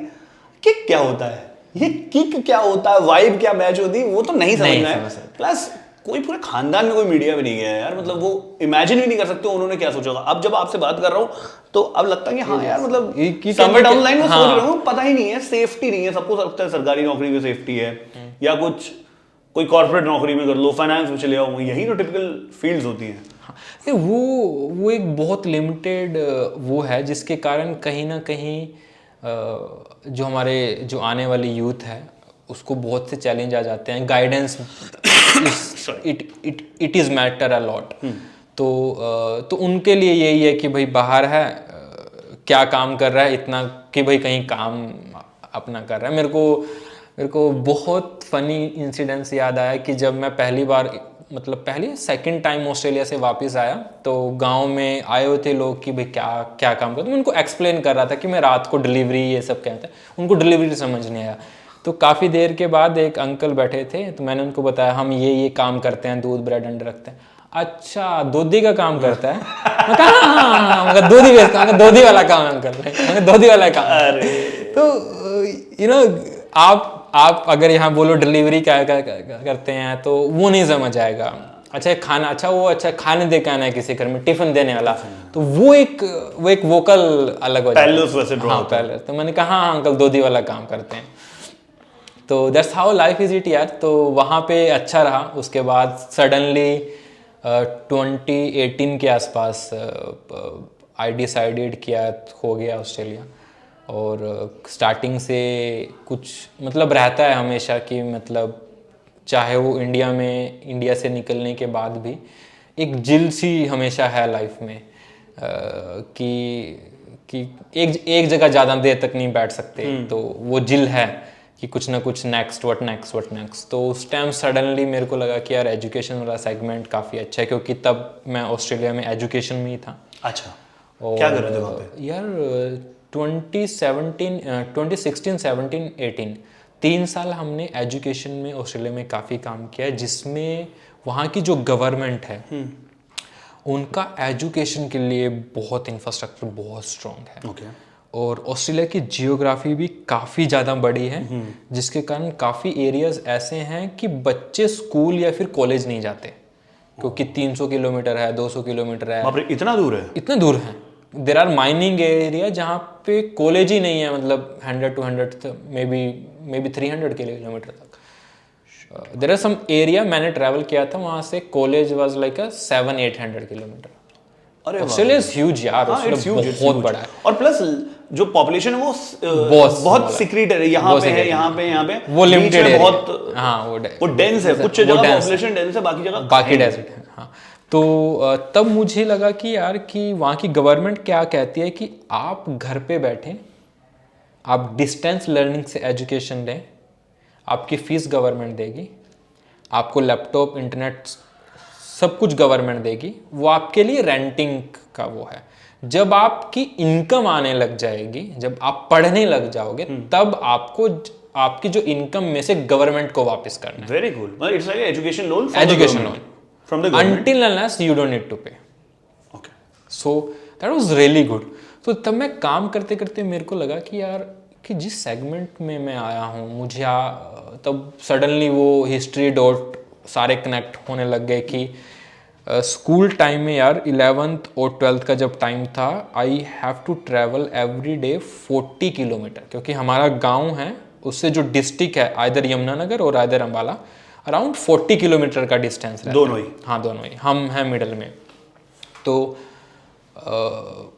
किक क्या होता है, ये किक क्या होता है, वाइब क्या मैच होती है, वो तो नहीं समझ में आया। प्लस कोई पूरे खानदान में कोई मीडिया में नहीं गया यार, मतलब वो इमेजिन भी नहीं कर सकते उन्होंने क्या सोचा होगा। अब जब आपसे बात कर रहा हूँ तो अब लगता है कि हाँ यार, मतलब समवेयर डाउन लाइन में सोच रहा हूँ, पता ही नहीं है, सेफ्टी नहीं है। सबको लगता है सरकारी नौकरी में सेफ्टी है, या कोई कॉर्पोरेट नौकरी में कर लो, फाइनेंस में चले जाओ, यही तो टिपिकल फील्ड्स होती हैं। हाँ, वो एक बहुत लिमिटेड वो है, जिसके कारण कहीं ना कहीं जो आने वाली यूथ है उसको बहुत से चैलेंज आ जाते हैं। Guidance it is matter a lot. तो उनके लिए यही है कि भाई बाहर है, क्या काम कर रहा है, इतना कि भाई कहीं काम अपना कर रहा है। मेरे को बहुत फनी इंसिडेंट्स याद आया कि जब मैं पहली सेकंड टाइम ऑस्ट्रेलिया से वापस आया, तो गांव में आए हुए थे लोग कि भाई क्या काम करते। मैं उनको एक्सप्लेन कर रहा था कि मैं रात को डिलीवरी ये सब कहते हैं, उनको डिलीवरी समझ नहीं आया। तो काफ़ी देर के बाद एक अंकल बैठे थे, तो मैंने उनको बताया हम ये काम करते हैं, दूध ब्रेड अंडे रखते हैं। अच्छा, दूधी का काम करता है? मैं कहा हाँ, दूधी बेचता हूँ, दूधी वाला काम हम कर रहे हैं, दूधी वाला काम। तो आप अगर यहाँ बोलो डिलीवरी क्या करते हैं, तो वो नहीं समझ आएगा। अच्छा खाना, अच्छा वो अच्छा खाने दे के आना है किसी घर में, टिफिन देने वाला, तो वो एक वोकल अलग हो जाता है। पैलेस वैसे ड्रॉ हाँ होता है। पैलेस, तो मैंने कहा हाँ अंकल दोधी वाला काम करते हैं। तो that's how life is it यार। तो वहाँ पे अच्छा रहा। उसके बाद सडनली 2018 के आसपास आई डिसाइडेड किया, हो गया ऑस्ट्रेलिया। और स्टार्टिंग से कुछ मतलब रहता है हमेशा कि मतलब चाहे वो इंडिया से निकलने के बाद भी एक जिल सी हमेशा है लाइफ में, कि एक जगह ज़्यादा देर तक नहीं बैठ सकते। तो वो जिल है कि कुछ ना कुछ नेक्स्ट व्हाट नेक्स्ट। तो उस टाइम सडनली मेरे को लगा कि यार एजुकेशन वाला सेगमेंट काफ़ी अच्छा है, क्योंकि तब मैं ऑस्ट्रेलिया में एजुकेशन में ही था। अच्छा, क्या कर रहे थे वहाँ पे? यार 2016, 17, 18 3 साल हमने एजुकेशन में ऑस्ट्रेलिया में काफ़ी काम किया है, जिसमें वहाँ की जो गवर्नमेंट है उनका एजुकेशन के लिए बहुत इंफ्रास्ट्रक्चर बहुत स्ट्रॉन्ग है। ओके। और ऑस्ट्रेलिया की जियोग्राफी भी काफ़ी ज़्यादा बड़ी है, जिसके कारण काफ़ी एरियाज ऐसे हैं कि बच्चे स्कूल या फिर कॉलेज नहीं जाते, क्योंकि 300 किलोमीटर है, 200 किलोमीटर है, बाप रे, इतना दूर है? इतने दूर है। देर आर माइनिंग एरिया जहाँ पे कॉलेज ही नहीं है, मतलब 100 to 100 मे बी 300 किलोमीटर तक। देर आर सम एरिया मैंने ट्रैवल किया था, वहाँ से कॉलेज वाज लाइक 700-800 किलोमीटर। अरे ऑस्ट्रेलिया इज ह्यूज यार, ऑस्ट्रेलिया बहुत बड़ा है। और प्लस जो पॉपुलेशन है वो बहुत सीक्रेट है, यहाँ पे है, यहाँ पे वो लिमिटेड है बहुत। हाँ वो डेंस है, कुछ जगह पॉपुलेशन डेंस है, बाकी जगह बाकी डेजर्ट है। हाँ, तो तब मुझे लगा कि यार कि वहाँ की गवर्नमेंट क्या कहती है कि आप घर पे बैठें, आप डिस्टेंस लर्निंग से एजुकेशन लें, आपकी फीस गवर्नमेंट देगी, आपको लैपटॉप इंटरनेट सब कुछ गवर्नमेंट देगी, वो आपके लिए रेंटिंग का वो है। जब आपकी इनकम आने लग जाएगी, जब आप पढ़ने लग जाओगे, तब आपको आपकी जो इनकम में से गवर्नमेंट को वापस करना है। वेरी गुड, मतलब it's like education loan, education loan from the government until unless you don't need to pay. Okay. So that was really good. तो तब मैं काम करते करते मेरे को लगा कि यार कि जिस सेगमेंट में मैं आया हूँ, मुझे तब सडनली वो हिस्ट्री डॉट सारे कनेक्ट होने लग गए कि स्कूल टाइम में यार 11th और 12th का जब टाइम था, I have to travel every day 40 kilometre, क्योंकि हमारा गांव है उससे जो डिस्ट्रिक्ट है आइदर यमुनानगर और आइदर अम्बाला, अराउंड 40 किलोमीटर का डिस्टेंस रहता है। दोनों ही? हाँ दोनों ही, हम हैं मिडल में। तो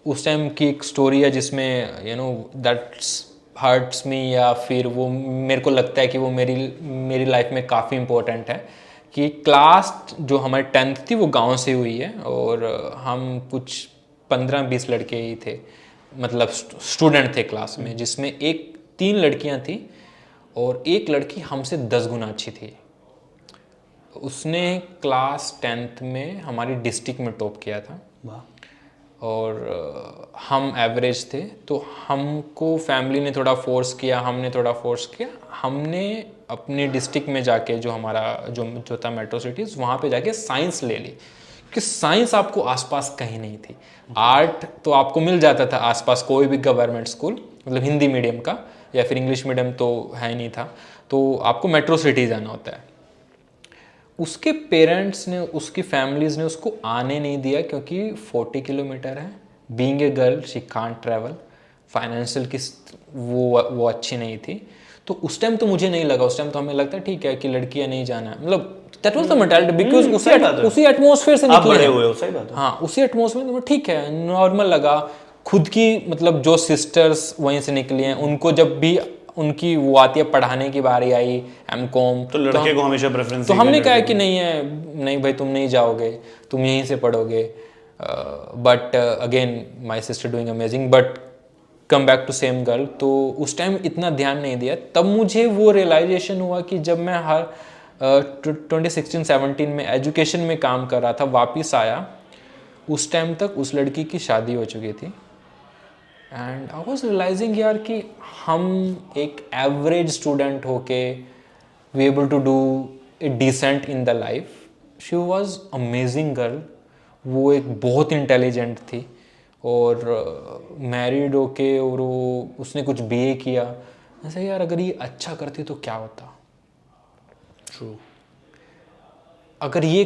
उस टाइम की एक स्टोरी है जिसमें you know that's hurts me, या फिर वो मेरे को लगता है कि वो मेरी लाइफ में काफ़ी इम्पोर्टेंट है। कि क्लास जो हमारी 10th थी वो गांव से हुई है, और हम कुछ 15-20 लड़के ही थे, मतलब स्टूडेंट थे क्लास में, जिसमें 3 लड़कियां थी और एक लड़की हमसे 10 गुना अच्छी थी। उसने क्लास 10th में हमारी डिस्ट्रिक्ट में टॉप किया था। और हम एवरेज थे, तो हमको फैमिली ने थोड़ा फोर्स किया, हमने थोड़ा फोर्स किया, हमने अपनी डिस्ट्रिक्ट में जाके जो हमारा जो था मेट्रो सिटीज़, वहाँ पे जाके साइंस ले ली, कि साइंस आपको आसपास कहीं नहीं थी। आर्ट तो आपको मिल जाता था आसपास, कोई भी गवर्नमेंट स्कूल, मतलब हिंदी मीडियम का या फिर इंग्लिश मीडियम तो है ही नहीं था, तो आपको मेट्रो सिटी जाना होता है। उसके पेरेंट्स ने, उसकी फैमिलीज़ ने उसको आने नहीं दिया, क्योंकि 40 किलोमीटर है, being a girl she can't travel, financial की वो अच्छी नहीं थी। तो उस टाइम तो मुझे नहीं लगा, उस टाइम तो हमें लगता है ठीक है कि लड़कियां नहीं जाना है, मतलब that was the mentality, because उसी एटमॉस्फेयर से निकले हैं। हाँ, उसी एटमॉस्फेयर में ठीक है, नॉर्मल लगा। खुद की मतलब जो सिस्टर्स वहीं से निकली हैं, उनको जब भी उनकी वो आती है पढ़ाने की बारी आई एमकॉम, तो लड़के को हमेशा प्रेफरेंस, तो हमने कहा कि नहीं है, नहीं भाई तुम नहीं जाओगे, तुम यहीं से पढ़ोगे। But again my sister doing amazing, but come back to same girl. तो उस टाइम इतना ध्यान नहीं दिया। तब मुझे वो रियलाइजेशन हुआ कि जब मैं हर 2016-17 में एजुकेशन में काम कर रहा था, वापस आया, उस टाइम तक उस लड़की की शादी हो चुकी थी। एंड आई वॉज रियलाइजिंग यार कि हम एक एवरेज स्टूडेंट होके we able to do a decent in the life. She was amazing girl, वो एक बहुत इंटेलिजेंट थी, और मैरिड होके, और वो उसने कुछ बीए किया। ऐसा यार अगर ये अच्छा करती तो क्या होता। ट्रू। अगर ये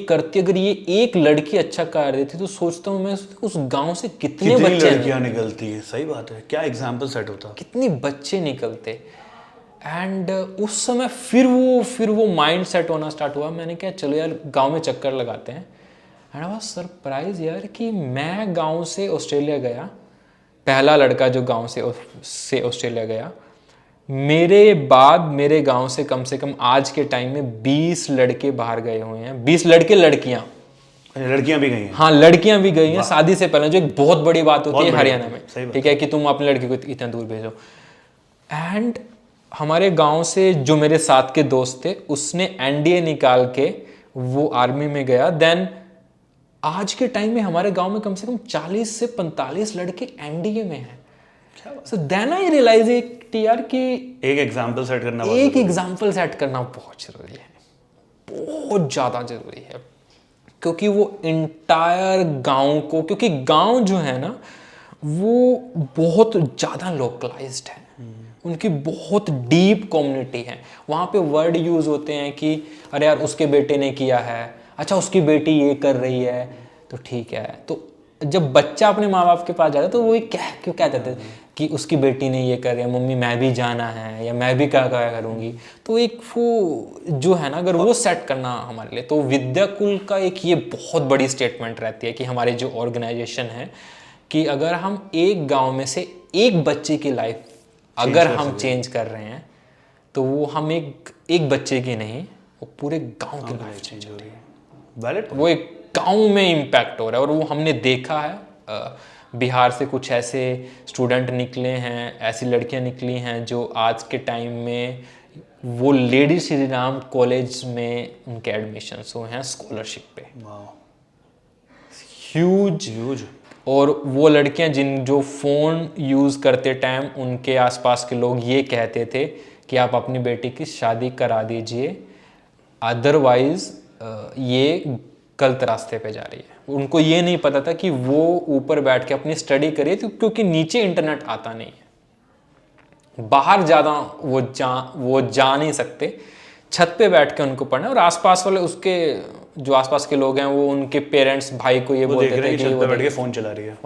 एक लड़की अच्छा कर रही थी तो सोचता हूँ मैं उस गांव से कितने कितनी बच्चे लड़कियां निकलती हैं। सही बात है, क्या एग्जाम्पल सेट होता। कितने बच्चे निकलते। एंड उस समय फिर वो माइंड सेट होना स्टार्ट हुआ। मैंने कहा चलो यार गांव में चक्कर लगाते हैं। एंड आई वाज सरप्राइज यार कि मैं गांव से ऑस्ट्रेलिया गया, पहला लड़का जो गांव से ऑस्ट्रेलिया गया। मेरे बाद मेरे गांव से कम आज के टाइम में 20 लड़के बाहर गए हुए हैं। 20 लड़के लड़कियां लड़कियां भी गई हैं। हाँ, लड़कियां भी गई हैं शादी से पहले, जो एक बहुत बड़ी बात होती है हरियाणा सही में। बात ठीक है कि तुम अपनी लड़की को इतना दूर भेजो। एंड हमारे गांव से जो मेरे साथ के दोस्त थे, उसने एनडीए निकाल के वो आर्मी में गया। देन आज के टाइम में हमारे गांव में कम से कम 40 से 45 लड़के एनडीए में हैं। सो देन आई रियलाइज यार कि एक एग्जाम्पल सेट करना बहुत जरूरी है, बहुत ज्यादा जरूरी है। क्योंकि वो इंटायर गांव को, क्योंकि गांव जो है ना वो बहुत ज़्यादा लोकलाइज्ड है, उनकी बहुत डीप कम्युनिटी है। वहाँ पे वर्ड यूज़ होते हैं कि अरे यार उसके बेटे ने किया है, अच्छा उसकी बेटी ये कर रही है तो ठीक है। तो जब बच्चा अपने माँ बाप के पास जाता है तो वो क्यों कहते थे कि उसकी बेटी ने ये कर रही है, मम्मी मैं भी जाना है या मैं भी क्या करूँगी। तो एक वो जो है ना, अगर वो सेट करना हमारे लिए, तो विद्याकुल का एक ये बहुत बड़ी स्टेटमेंट रहती है कि हमारी जो ऑर्गेनाइजेशन है कि अगर हम एक गांव में से एक बच्चे की लाइफ अगर हम चेंज कर रहे हैं तो वो हम एक बच्चे की नहीं, वो पूरे गांव की लाइफ चेंज हो रही है। वो एक गांव में इम्पैक्ट हो रहा है। और वो हमने देखा है, बिहार से कुछ ऐसे स्टूडेंट निकले हैं, ऐसी लड़कियां निकली हैं जो आज के टाइम में वो लेडी श्री राम कॉलेज में उनके एडमिशन्स हुए हैं स्कॉलरशिप पे। ह्यूज। और वो लड़कियां जो फ़ोन यूज़ करते टाइम उनके आसपास के लोग ये कहते थे कि आप अपनी बेटी की शादी करा दीजिए, अदरवाइज ये गलत रास्ते पे जा रही है। उनको ये नहीं पता था कि वो ऊपर बैठ के अपनी स्टडी करे, तो क्योंकि नीचे इंटरनेट आता नहीं है, बाहर ज़्यादा वो जा नहीं सकते, छत पे बैठ के उनको पढ़ना। और आसपास वाले उसके जो आसपास के लोग हैं वो उनके पेरेंट्स भाई को ये बोलते थे कि वो बैठ के फ़ोन चला रही है।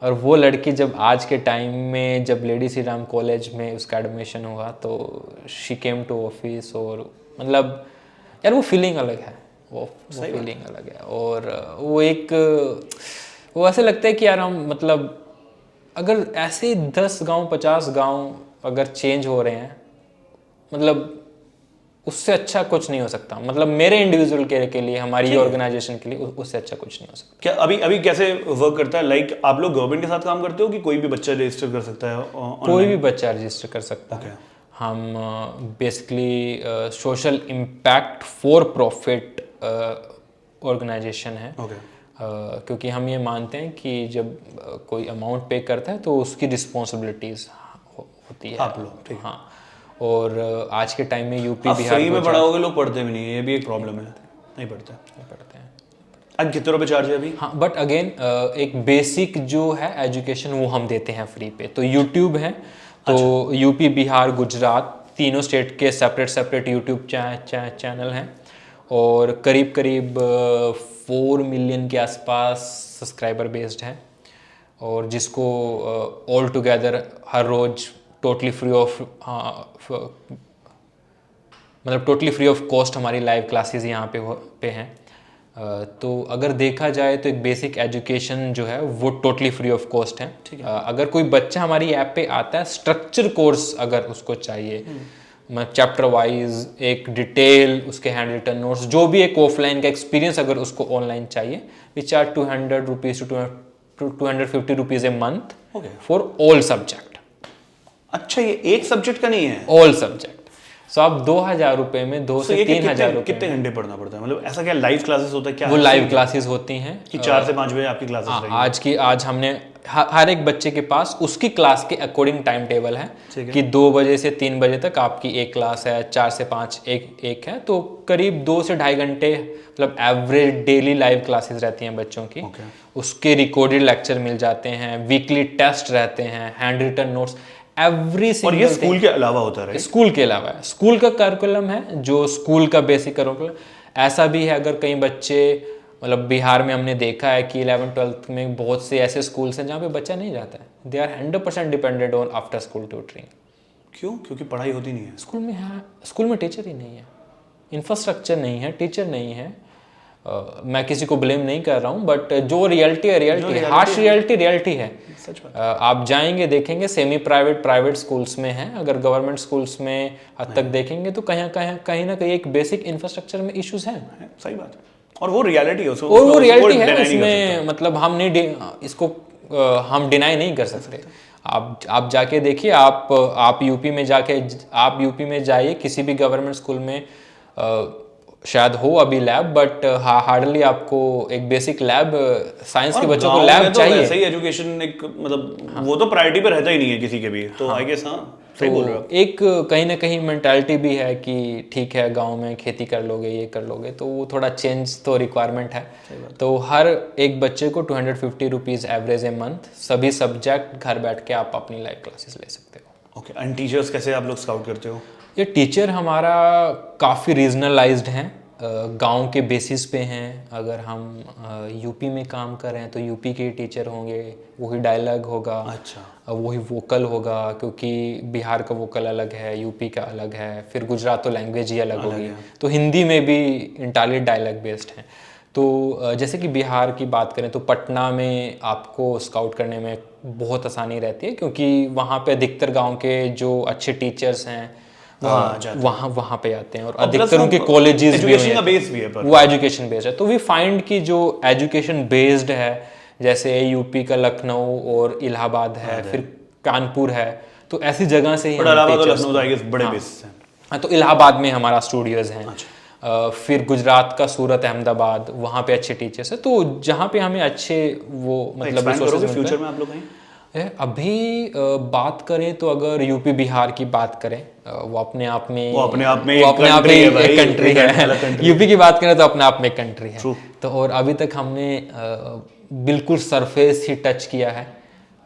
और वो लड़की जब आज के टाइम में जब लेडी श्री राम कॉलेज में उसका एडमिशन हुआ तो शी केम टू ऑफिस, और मतलब यार वो फीलिंग अलग है, वो फीलिंग अलग है। और वो ऐसे लगता है कि यार हम मतलब अगर ऐसे 10 गांव 50 गांव अगर चेंज हो रहे हैं, मतलब उससे अच्छा कुछ नहीं हो सकता। मतलब मेरे इंडिविजुअल के लिए, हमारी ऑर्गेनाइजेशन के लिए उससे अच्छा कुछ नहीं हो सकता। क्या अभी कैसे वर्क करता है? लाइक आप लोग गवर्नमेंट के साथ काम करते हो कि कोई भी बच्चा रजिस्टर कर सकता है? कोई भी बच्चा रजिस्टर कर सकता है। हम basically social impact for profit organisation है। क्योंकि हम ये मानते हैं कि जब कोई अमाउंट पे करता है तो उसकी रिस्पॉन्सिबिलिटीज होती है आप लोग। ठीक। हाँ। और आज के टाइम में यूपी बिहार फ्री में पढ़ाओगे, लोग पढ़ते भी नहीं है, ये भी एक प्रॉब्लम है। नहीं पढ़ते हैं। अब कितने रुपए चार्ज है अभी? हाँ, बट अगेन एक बेसिक जो है एजुकेशन वो हम देते हैं फ्री पे। तो यूट्यूब है, तो यूपी बिहार गुजरात तीनों स्टेट के सेपरेट यूट्यूब चैनल हैं, और करीब 4 मिलियन के आसपास सब्सक्राइबर बेस्ड है। और जिसको ऑल टुगेदर हर रोज़ टोटली फ्री ऑफ कॉस्ट हमारी लाइव क्लासेस यहाँ पे हैं। तो अगर देखा जाए तो एक बेसिक एजुकेशन जो है वो टोटली फ्री ऑफ कॉस्ट है। ठीक है। अगर कोई बच्चा हमारी ऐप पे आता है, स्ट्रक्चर कोर्स अगर उसको चाहिए, चैप्टर वाइज एक डिटेल उसके हैंड रिटन नोट्स, जो भी एक ऑफलाइन का एक्सपीरियंस अगर उसको ऑनलाइन चाहिए, we charge 200 rupees to 250 rupees a month for all subject. अच्छा, ये एक सब्जेक्ट का नहीं है, ऑल सब्जेक्ट। सो आप 2000 रुपये में 2 से 3000 रुपये। कितने घंटे पढ़ना पड़ता है? मतलब ऐसा क्या लाइव क्लासेस होता है क्या? वो लाइव क्लासेस होती हैं कि 4 से 5 बजे आपकी क्लासेस? आज हमने हर एक बच्चे के पास उसकी क्लास के अकॉर्डिंग टाइम टेबल है कि 2 बजे से 3 बजे तक आपकी एक क्लास है, 4 से 5 एक है। तो करीब 2 से 2.5 घंटे मतलब एवरेज डेली लाइव क्लासेस रहती हैं बच्चों की। उसके रिकॉर्डेड लेक्चर मिल जाते हैं, वीकली टेस्ट रहते हैं, hand written notes, every single. और ये स्कूल के अलावा होता है? स्कूल के अलावा है, स्कूल का करिकुलम है जो स्कूल का बेसिक करिकुलम। ऐसा भी है अगर कई बच्चे, मतलब बिहार में हमने देखा है कि 11th-12th में बहुत से ऐसे स्कूल्स हैं जहाँ पे बच्चा नहीं जाता है, they are 100% depended on after school tutoring. क्यों? क्योंकि पढ़ाई होती नहीं है स्कूल में टीचर ही नहीं है, इंफ्रास्ट्रक्चर नहीं है, टीचर नहीं है। मैं किसी को ब्लेम नहीं कर रहा हूँ, बट जो रियलिटी है, हार्श रियलिटी है। सच बात। आप जाएंगे देखेंगे सेमी प्राइवेट स्कूल्स में हैं, अगर गवर्नमेंट स्कूल्स में हद तक देखेंगे तो कहीं ना कहीं एक बेसिक इंफ्रास्ट्रक्चर में इश्यूज हैं। सही बात है, और वो रियलिटी है, और वो रियलिटी है, उसमें मतलब इसको हम डिनाई नहीं कर सकते। आप जाके देखिए, आप यूपी में जाइए किसी भी गवर्नमेंट स्कूल में, शायद हो अभी लैब, बट हार्डली आपको एक बेसिक लैब, साइंस के बच्चों को लैब चाहिए। सही एजुकेशन एक मतलब वो तो प्रायोरिटी पे रहता ही नहीं है किसी के भी, तो आई गेस सही बोल रहे हो। एक कहीं ना कहीं मेंटालिटी भी है कि ठीक है गांव में खेती कर लोगे, ये कर लोगे, तो वो थोड़ा चेंज तो रिक्वायरमेंट है। तो हर एक बच्चे को 250 रुपीज़ एवरेज ए मंथ, सभी सब्जेक्ट घर बैठ के आप अपनी लाइव क्लासेस ले सकते हो। ओके, एंड टीचर्स कैसे आप लोग स्काउट करते हो? ये टीचर हमारा काफ़ी रीजनलाइज्ड हैं, गांव के बेसिस पे हैं। अगर हम यूपी में काम कर रहे हैं तो यूपी के टीचर होंगे, वही डायलॉग होगा, अच्छा, वही वोकल होगा, क्योंकि बिहार का वोकल अलग है, यूपी का अलग है, फिर गुजरात तो लैंग्वेज ही अलग होगी, तो हिंदी में भी इंटायरली डायलॉग बेस्ड है। तो जैसे कि बिहार की बात करें तो पटना में आपको स्काउट करने में बहुत आसानी रहती है, क्योंकि वहाँ पे अधिकतर गांव के जो अच्छे टीचर्स हैं वहाँ पे आते हैं, और अधिकतर उनके कॉलेजेस भी एजुकेशन का बेस भी है, वो एजुकेशन बेस्ड है। तो वी फाइंड कि जो एजुकेशन बेस्ड है, जैसे यूपी का लखनऊ और इलाहाबाद है, फिर कानपुर है, तो ऐसी जगह से ही बड़े बेस हैं। हाँ, तो इलाहाबाद में हमारा स्टूडियोज हैं। फिर गुजरात का सूरत, अहमदाबाद, वहाँ पे अच्छे टीचर्स हैं। तो जहाँ पे हमें अच्छे वो मतलब रिसोर्सेज फ्यूचर में आप लोग कहीं अभी बात करें तो अगर यूपी बिहार की बात करें, वो अपने आप में एक कंट्री है। यूपी की बात करें तो अपने आप में एक कंट्री है। तो और अभी तक हमने बिल्कुल सरफेस ही टच किया है,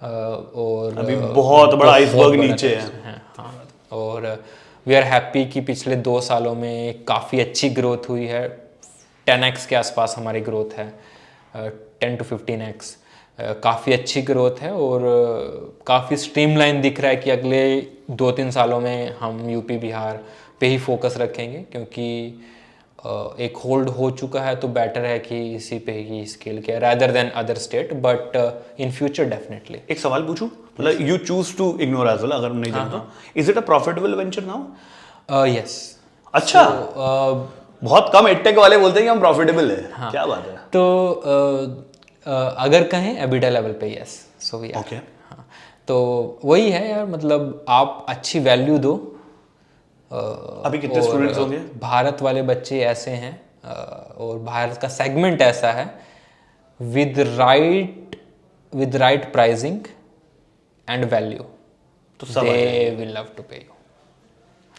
और अभी बहुत बड़ा आइसबर्ग नीचे है। हाँ, और वी आर हैप्पी कि पिछले 2 सालों में काफ़ी अच्छी ग्रोथ हुई है। 10x के आसपास हमारी ग्रोथ है, 10 to 15x, काफ़ी अच्छी ग्रोथ है, और काफ़ी स्ट्रीमलाइन दिख रहा है कि अगले 2-3 सालों में हम यूपी बिहार पे ही फोकस रखेंगे, क्योंकि एक होल्ड हो चुका है, तो बेटर है कि इसी पे ही स्केल किया rather than other state, but in future definitely. एक सवाल पूछूं, मतलब you choose to ignore as well, अगर नहीं जानता, is it a profitable venture now? Yes. अच्छा, बहुत कम एडटेक वाले बोलते हैं कि हम प्रॉफिटेबल है। क्या बात है। तो अगर कहें एबिटा लेवल पे यस, सो वी आर। हाँ, तो वही है यार, मतलब आप अच्छी वैल्यू दो। अभी कितने स्टूडेंट्स होंगे? भारत वाले बच्चे ऐसे हैं, और भारत का सेगमेंट ऐसा है, with right pricing and value, तो दे विल लव टू पे यू।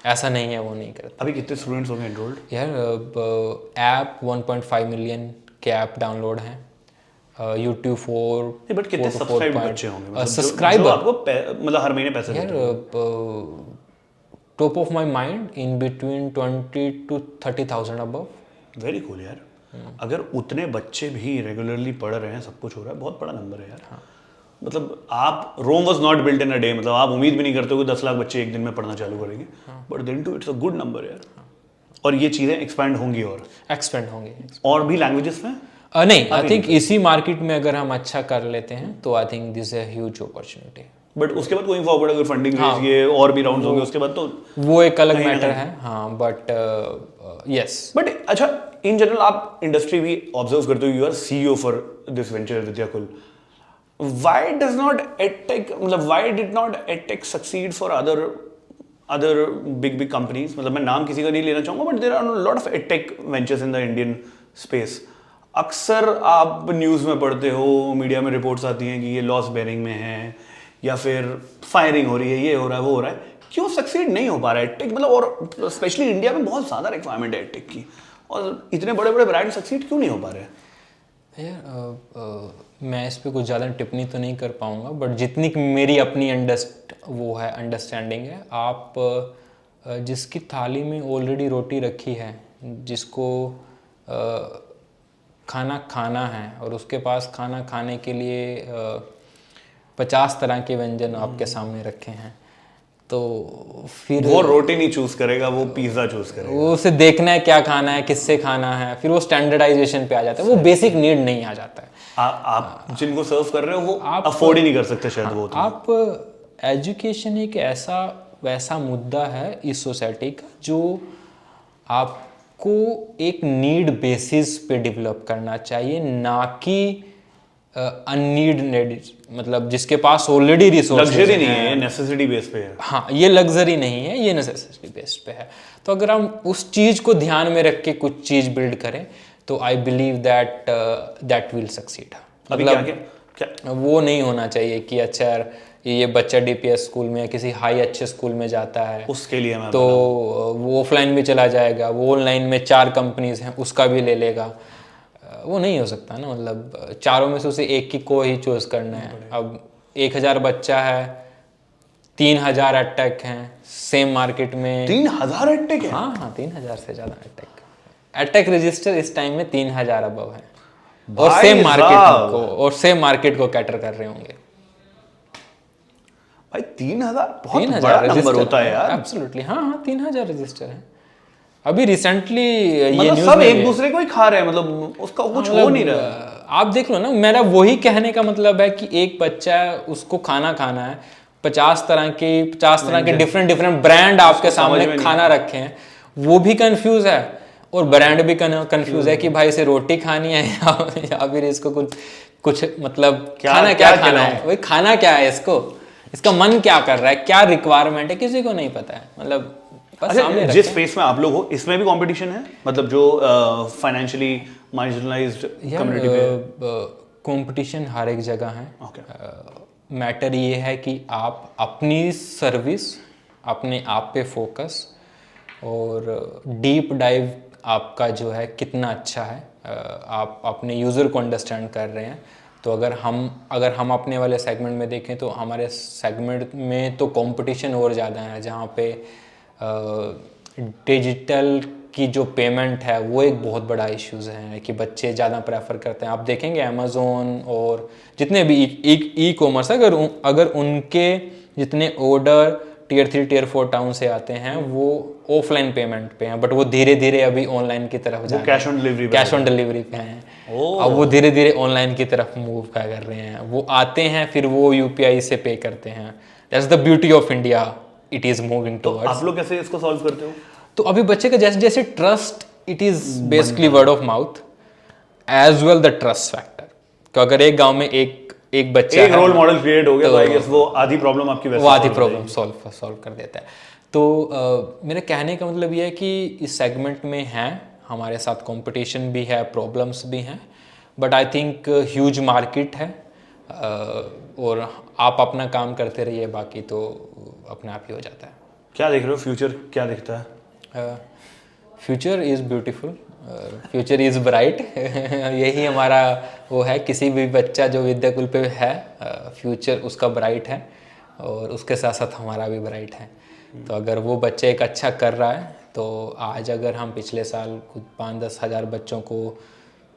ऐसा नहीं है वो नहीं करते। अभी कितने स्टूडेंट्स होंगे एनरोल्ड? यार ऐप 1.5 मिलियन के ऐप डाउनलोड हैं, YouTube 4, बट कितने सब्सक्राइब बच्चे होंगे? सब्सक्राइबर आपको मतलब हर महीने पैसे देते हैं? Top of my mind in between 20 to 30,000 above. Very cool यार। अगर उतने बच्चे भी रेगुलरली पढ़ रहे हैं, सब कुछ हो रहा है, बहुत बड़ा नंबर है यार। मतलब आप Rome was not built in a day, मतलब आप उम्मीद भी नहीं करते हो कि 10 लाख बच्चे एक दिन में पढ़ना चालू करेंगे, but then too it's a good number यार। और ये चीज़ें एक्सपैंड होंगी और भी लैंग्वेजेस में? नहीं, आई थिंक इसी मार्केट में अगर हम अच्छा कर लेते हैं तो I think this is a huge opportunity. But उसके बाद गोइंग फॉरवर्ड अगर फंडिंग रेज ये और भी राउंड्स होंगे उसके बाद, तो वो एक अलग मैटर है। हाँ, बट यस। बट अच्छा, इन जनरल आप इंडस्ट्री भी ऑब्जर्व करते हो, you are CEO for this venture Vidyakul. Why does not edtech, मतलब why did not edtech succeed for other big companies? मतलब मैं नाम किसी का नहीं लेना चाहूँगा, but there are a lot of edtech ventures in the Indian space. अक्सर आप न्यूज़ में पढ़ते हो, मीडिया में रिपोर्ट्स आती हैं कि ये लॉस बेरिंग में है, या फिर फायरिंग हो रही है, ये हो रहा है, वो हो रहा है। क्यों सक्सीड नहीं हो पा रहा है एडटेक? मतलब और स्पेशली इंडिया में बहुत ज़्यादा रिक्वायरमेंट है एडटेक की, और इतने बड़े बड़े ब्रांड सक्सीड क्यों नहीं हो पा रहे हैं? यार मैं इस पर कुछ ज़्यादा टिप्पणी तो नहीं कर पाऊँगा, बट जितनी मेरी अपनी अंडरस्टैंडिंग है, आप जिसकी थाली में ऑलरेडी रोटी रखी है, जिसको खाना खाना है और उसके पास खाना खाने के लिए 50 तरह के व्यंजन आपके सामने रखे हैं, तो फिर वो रोटी नहीं चूज करेगा, वो पिज्जा चूज करेगा। वो उसे देखना है क्या खाना है, किससे खाना है, फिर वो स्टैंडर्डाइजेशन पे आ जाता है, वो बेसिक नीड नहीं आ जाता है। आप जिनको सर्व कर रहे हो वो अफोर्ड ही नहीं कर सकते शायद। वो तो आप एजुकेशन एक ऐसा वैसा मुद्दा है इस सोसाइटी का जो आपको एक नीड बेसिस पे डेवलप करना चाहिए, ना कि अननीड, मतलब जिसके पास ऑलरेडी रिसोर्सेज लग्जरी नहीं है, नेसेसिटी बेस पे है। हाँ, ये लग्जरी नहीं है, ये नेसेसिटी बेस्ड पे है। तो अगर हम उस चीज़ को ध्यान में रख के कुछ चीज़ बिल्ड करें तो I believe that will succeed. अभी क्या वो नहीं होना चाहिए कि अच्छा यार ये बच्चा डीपीएस स्कूल में या किसी हाई अच्छे स्कूल में जाता है उसके लिए मैं तो वो ऑफलाइन भी चला जाएगा, वो ऑनलाइन में 4 कंपनीज हैं उसका भी ले लेगा। वो नहीं हो सकता ना, मतलब चारों में से उसे एक की को ही चूज करना है। अब 1000 बच्चा है, 3000 एडटेक हैं सेम मार्केट में। 3000 एडटेक है? हाँ, 3000 से ज़्यादा एडटेक रजिस्टर इस टाइम में 3000 अबव है और सेम मार्केट को कैटर कर रहे होंगे। भाई 3000 बहुत बड़ा नंबर होता है यार। एब्सोल्युटली, हाँ 3000 रजिस्टर है। अभी रिसेंटली ये मतलब न्यूज़ सब में एक दूसरे को ही खा रहे हैं, मतलब उसका कुछ हो नहीं रहा। आप देख लो ना, मेरा वही कहने का मतलब है कि एक बच्चा है उसको खाना है, 50 तरह के डिफरेंट ब्रांड आपके सामने खाना रखे हैं, वो भी कंफ्यूज है और ब्रांड भी कंफ्यूज है कि भाई इसे रोटी खानी है या फिर इसको कुछ मतलब खाना है, वही खाना क्या है, इसका मन क्या कर रहा है, क्या रिक्वायरमेंट है, किसी को नहीं पता है। मतलब अच्छा, जिस स्पेस में आप लोग हो इसमें भी कंपटीशन है, मतलब जो फाइनेंशियली मार्जिनलाइज्ड कम्युनिटी पे? कंपटीशन हर एक जगह है। मैटर ये है कि आप अपनी सर्विस, अपने आप पे फोकस और डीप डाइव आपका जो है कितना अच्छा है, आप अपने यूज़र को अंडरस्टैंड कर रहे हैं। तो अगर हम अपने वाले सेगमेंट में देखें तो हमारे सेगमेंट में तो कंपटीशन और ज़्यादा है, जहाँ पे डिजिटल की जो पेमेंट है वो एक बहुत बड़ा इश्यूज़ है कि बच्चे ज़्यादा प्रेफर करते हैं। आप देखेंगे अमेज़ोन और जितने भी ई कॉमर्स, अगर उनके जितने ऑर्डर टियर 3 टियर 4 टाउन से आते हैं वो ऑफलाइन पेमेंट पे हैं, बट वो धीरे धीरे अभी ऑनलाइन की तरफ जा रहे हैं, कैश ऑन डिलीवरी पे हैं। अब वो धीरे धीरे ऑनलाइन की तरफ मूव कर रहे हैं, वो आते हैं फिर वो यूपीआई से पे करते हैं। That's the beauty of India, it is moving towards. आप लोग कैसे इसको सॉल्व करते हो? तो अभी बच्चे का जैसे जैसे trust, it is basically word of mouth as well the trust factor. तो अगर एक गांव में एक बच्चा एक रोल मॉडल क्रिएट हो गया तो आई गेस वो आधी प्रॉब्लम आपकी वैसे आधी प्रॉब्लम सॉल्व कर देता है। तो मेरे कहने का मतलब ये है कि इस सेगमेंट में है हमारे साथ कंपटीशन भी है, प्रॉब्लम्स भी हैं, but I think huge market है और आप अपना काम करते रहिए, बाकी तो अपने आप ही हो जाता है। क्या देख रहे हो, फ्यूचर क्या दिखता है? Future is beautiful, future is bright यही हमारा वो है। किसी भी बच्चा जो विद्याकुल पे है फ्यूचर उसका ब्राइट है और उसके साथ साथ हमारा भी ब्राइट है। तो अगर वो बच्चे एक अच्छा कर रहा है तो आज अगर हम पिछले साल कुछ 5-10 हज़ार बच्चों को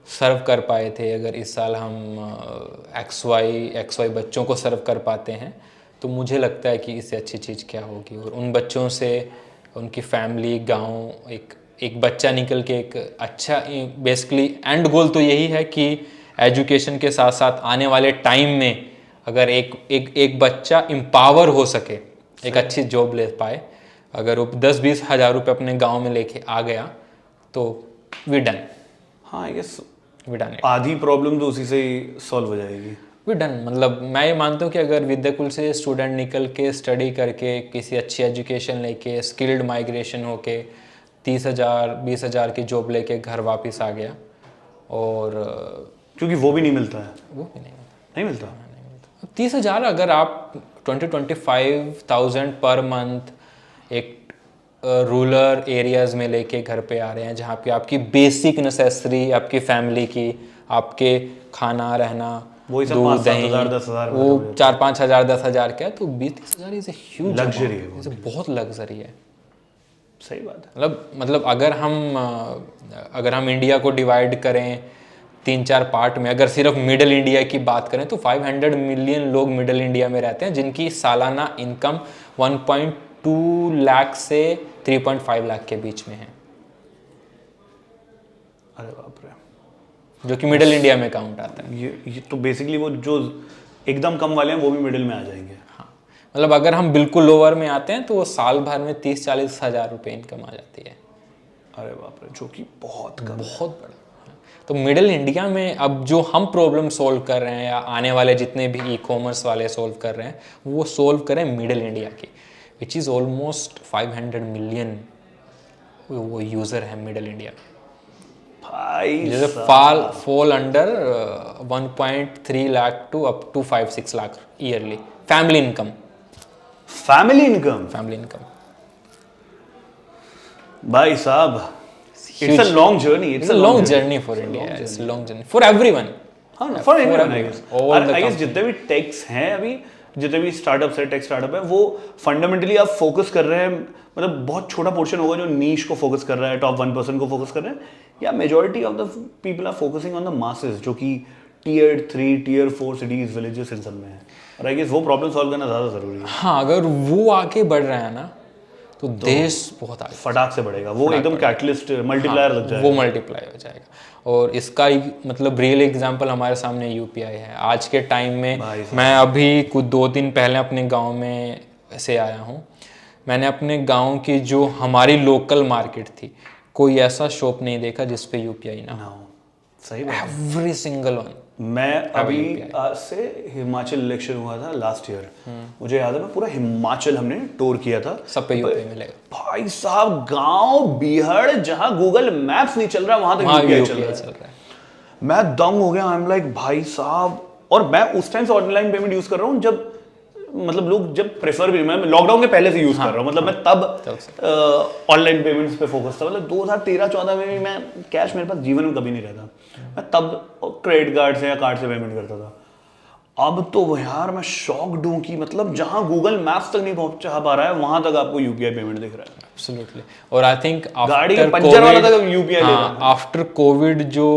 सर्व कर पाए थे, अगर इस साल हम XY बच्चों को सर्व कर पाते हैं तो मुझे लगता है कि इससे अच्छी चीज़ क्या होगी। और उन बच्चों से उनकी फैमिली, गांव, एक बच्चा निकल के एक अच्छा, बेसिकली एंड गोल तो यही है कि एजुकेशन के साथ साथ आने वाले टाइम में अगर एक बच्चा एम्पावर हो सके, एक अच्छी जॉब ले पाए, अगर वो 10-20 हज़ार रुपये अपने गांव में लेके आ गया तो वी डन। हाँ, आई गेस वी डन। आधी प्रॉब्लम तो उसी से ही सॉल्व हो जाएगी। वी डन, मतलब मैं ये मानता हूँ कि अगर विद्याकुल से स्टूडेंट निकल के स्टडी करके किसी अच्छी एजुकेशन लेके स्किल्ड माइग्रेशन होके 30,000-20,000 की जॉब लेके घर वापस आ गया, और क्योंकि वो भी नहीं मिलता है, वो भी नहीं मिलता। 30,000 अगर आप 20-25,000 पर मंथ एक रूरल एरियाज़ में लेके घर पे आ रहे हैं, जहाँ पे आपकी बेसिक नेसेसरी, आपकी फैमिली की, आपके खाना रहना, दूध दही, 5,000-10,000 वो 4-5 हज़ार 10,000 क्या है, तो 20-30 हज़ार इज़ ए ह्यूज लग्जरी है, बहुत लग्जरी है। सही बात है। मतलब अगर हम इंडिया को डिवाइड करें 3-4 पार्ट में, अगर सिर्फ मिडिल इंडिया की बात करें तो 500 मिलियन लोग मिडिल इंडिया में रहते हैं, जिनकी सालाना इनकम 1.2 लाख से 3.5 लाख के बीच में है। अरे बाप रे, जो कि मिडिल इंडिया में काउंट आता है। ये तो बेसिकली वो जो एकदम कम वाले हैं वो भी मिडिल में आ जाएंगे। हाँ, मतलब अगर हम बिल्कुल लोअर में आते हैं तो वो साल भर में 30-40 हज़ार रुपये इनकम आ जाती है। अरे बाप रे, जो कि बहुत कम, बहुत बड़ा। तो मिडिल इंडिया में अब जो हम प्रॉब्लम सोल्व कर रहे हैं, या आने वाले जितने भी ई कॉमर्स वाले सोल्व कर रहे हैं, वो सोल्व करें मिडिल इंडिया की, विच इज़ ऑलमोस्ट 500 मिलियन वो यूज़र है मिडिल इंडिया में। भाई fall under 1.3 lakh to up to 5-6 lakh yearly family income. Family income भाई साहब, it's a long journey. It's a long journey for India. It's a long journey for everyone. हाँ, for everyone I guess. All the I guess जितने भी टेक्स हैं अभी, जितने भी स्टार्टअप्स है, टेक स्टार्टअप है, वो फंडामेंटली आप फोकस कर रहे हैं, मतलब बहुत छोटा पोर्शन होगा जो नीश को फोकस कर रहा है, टॉप 1% को फोकस कर रहे हैं, या majority of the people are focusing on the masses, जो कि टियर 3, टियर 4 सिटीज, विलेजेस इन सब में है। और आई गेस वो प्रॉब्लम सॉल्व करना ज़्यादा ज़रूरी है। हाँ, अगर वो आगे बढ़ रहा है ना तो देश बहुत आगे फटाक से बढ़ेगा, वो एकदम कैटलिस्ट मल्टीप्लायर लग जाएगा, वो मल्टीप्लाई हो जाएगा। और इसका मतलब रियल एग्जांपल हमारे सामने यूपीआई है आज के टाइम में। मैं अभी कुछ 2 दिन पहले अपने गांव में से आया हूँ। मैंने अपने गांव की जो हमारी लोकल मार्केट थी, कोई ऐसा शॉप नहीं देखा जिस पे यूपीआई ना हो। सही बात है। Every single one. मैं अभी आज से हिमाचल इलेक्शन हुआ था लास्ट ईयर, मुझे याद है मैं पूरा हिमाचल हमने टूर किया था, सब पे यूपीआई मिलेगा भाई साहब। गांव बीहड़ जहां गूगल मैप्स नहीं चल रहा वहां तक यूपीआई चल रहा है। मैं दंग हो गया, आई एम लाइक भाई साहब। और मैं उस टाइम से ऑनलाइन पेमेंट यूज कर रहा हूँ जब मतलब लोग जब प्रेफर भी, मैं लॉकडाउन के पहले से यूज कर रहा हूँ, मतलब मैं तब ऑनलाइन पेमेंट्स पे फोकस था। मतलब 2013-14 में भी मैं कैश मेरे पास जीवन में कभी नहीं रहता, मैं तब क्रेडिट कार्ड से या कार्ड से पेमेंट करता था। अब तो यार मैं शॉक्ड हूँ कि मतलब जहाँ गूगल मैप्स तक नहीं पहुँचा पा रहा है वहां तक आपको यूपीआई पेमेंट दिख रहा है। एब्सोल्युटली। और आई थिंक गाड़ी का पंचर वाला तक यूपीआई ले रहा है। आफ्टर कोविड जो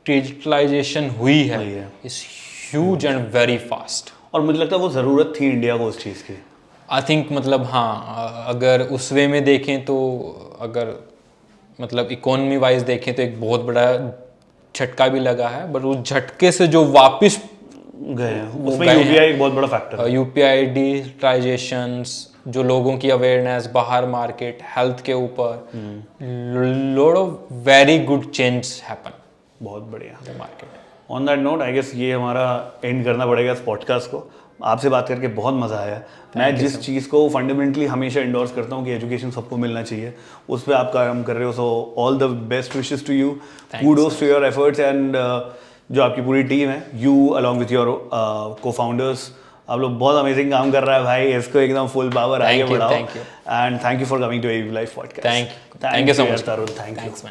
डिजिटलाइजेशन हुई है is huge and very fast. और मुझे लगता है वो ज़रूरत थी इंडिया को उस चीज़ की। आई थिंक मतलब हाँ, अगर उस वे में देखें तो, अगर मतलब इकोनॉमी वाइज देखें तो एक बहुत बड़ा झटका भी लगा है, बट उस झटके से जो वापस गए हैं उसमें यूपीआई एक बहुत बड़ा फैक्टर है। यूपीआई, डिजिटलाइजेशंस, जो लोगों की अवेयरनेस, बाहर मार्केट, हेल्थ के ऊपर, lot of very good change happen. बहुत बढ़िया market. On that note I guess ये हमारा एंड करना पड़ेगा इस पॉडकास्ट को। आपसे बात करके बहुत मज़ा आया। मैं जिस चीज़ को फंडामेंटली हमेशा इंडोर्स करता हूँ कि एजुकेशन सबको मिलना चाहिए, उस पर आप काम कर रहे हो। So all the best wishes to you, kudos to your efforts and जो आपकी पूरी टीम है, you along with your co founders, आप लोग बहुत अमेजिंग काम कर रहा है भाई। इसको एकदम फुल पावर आगे बढ़ाओ। And thank you for coming to ABP live podcast. Thank you so much Tarun, thank you.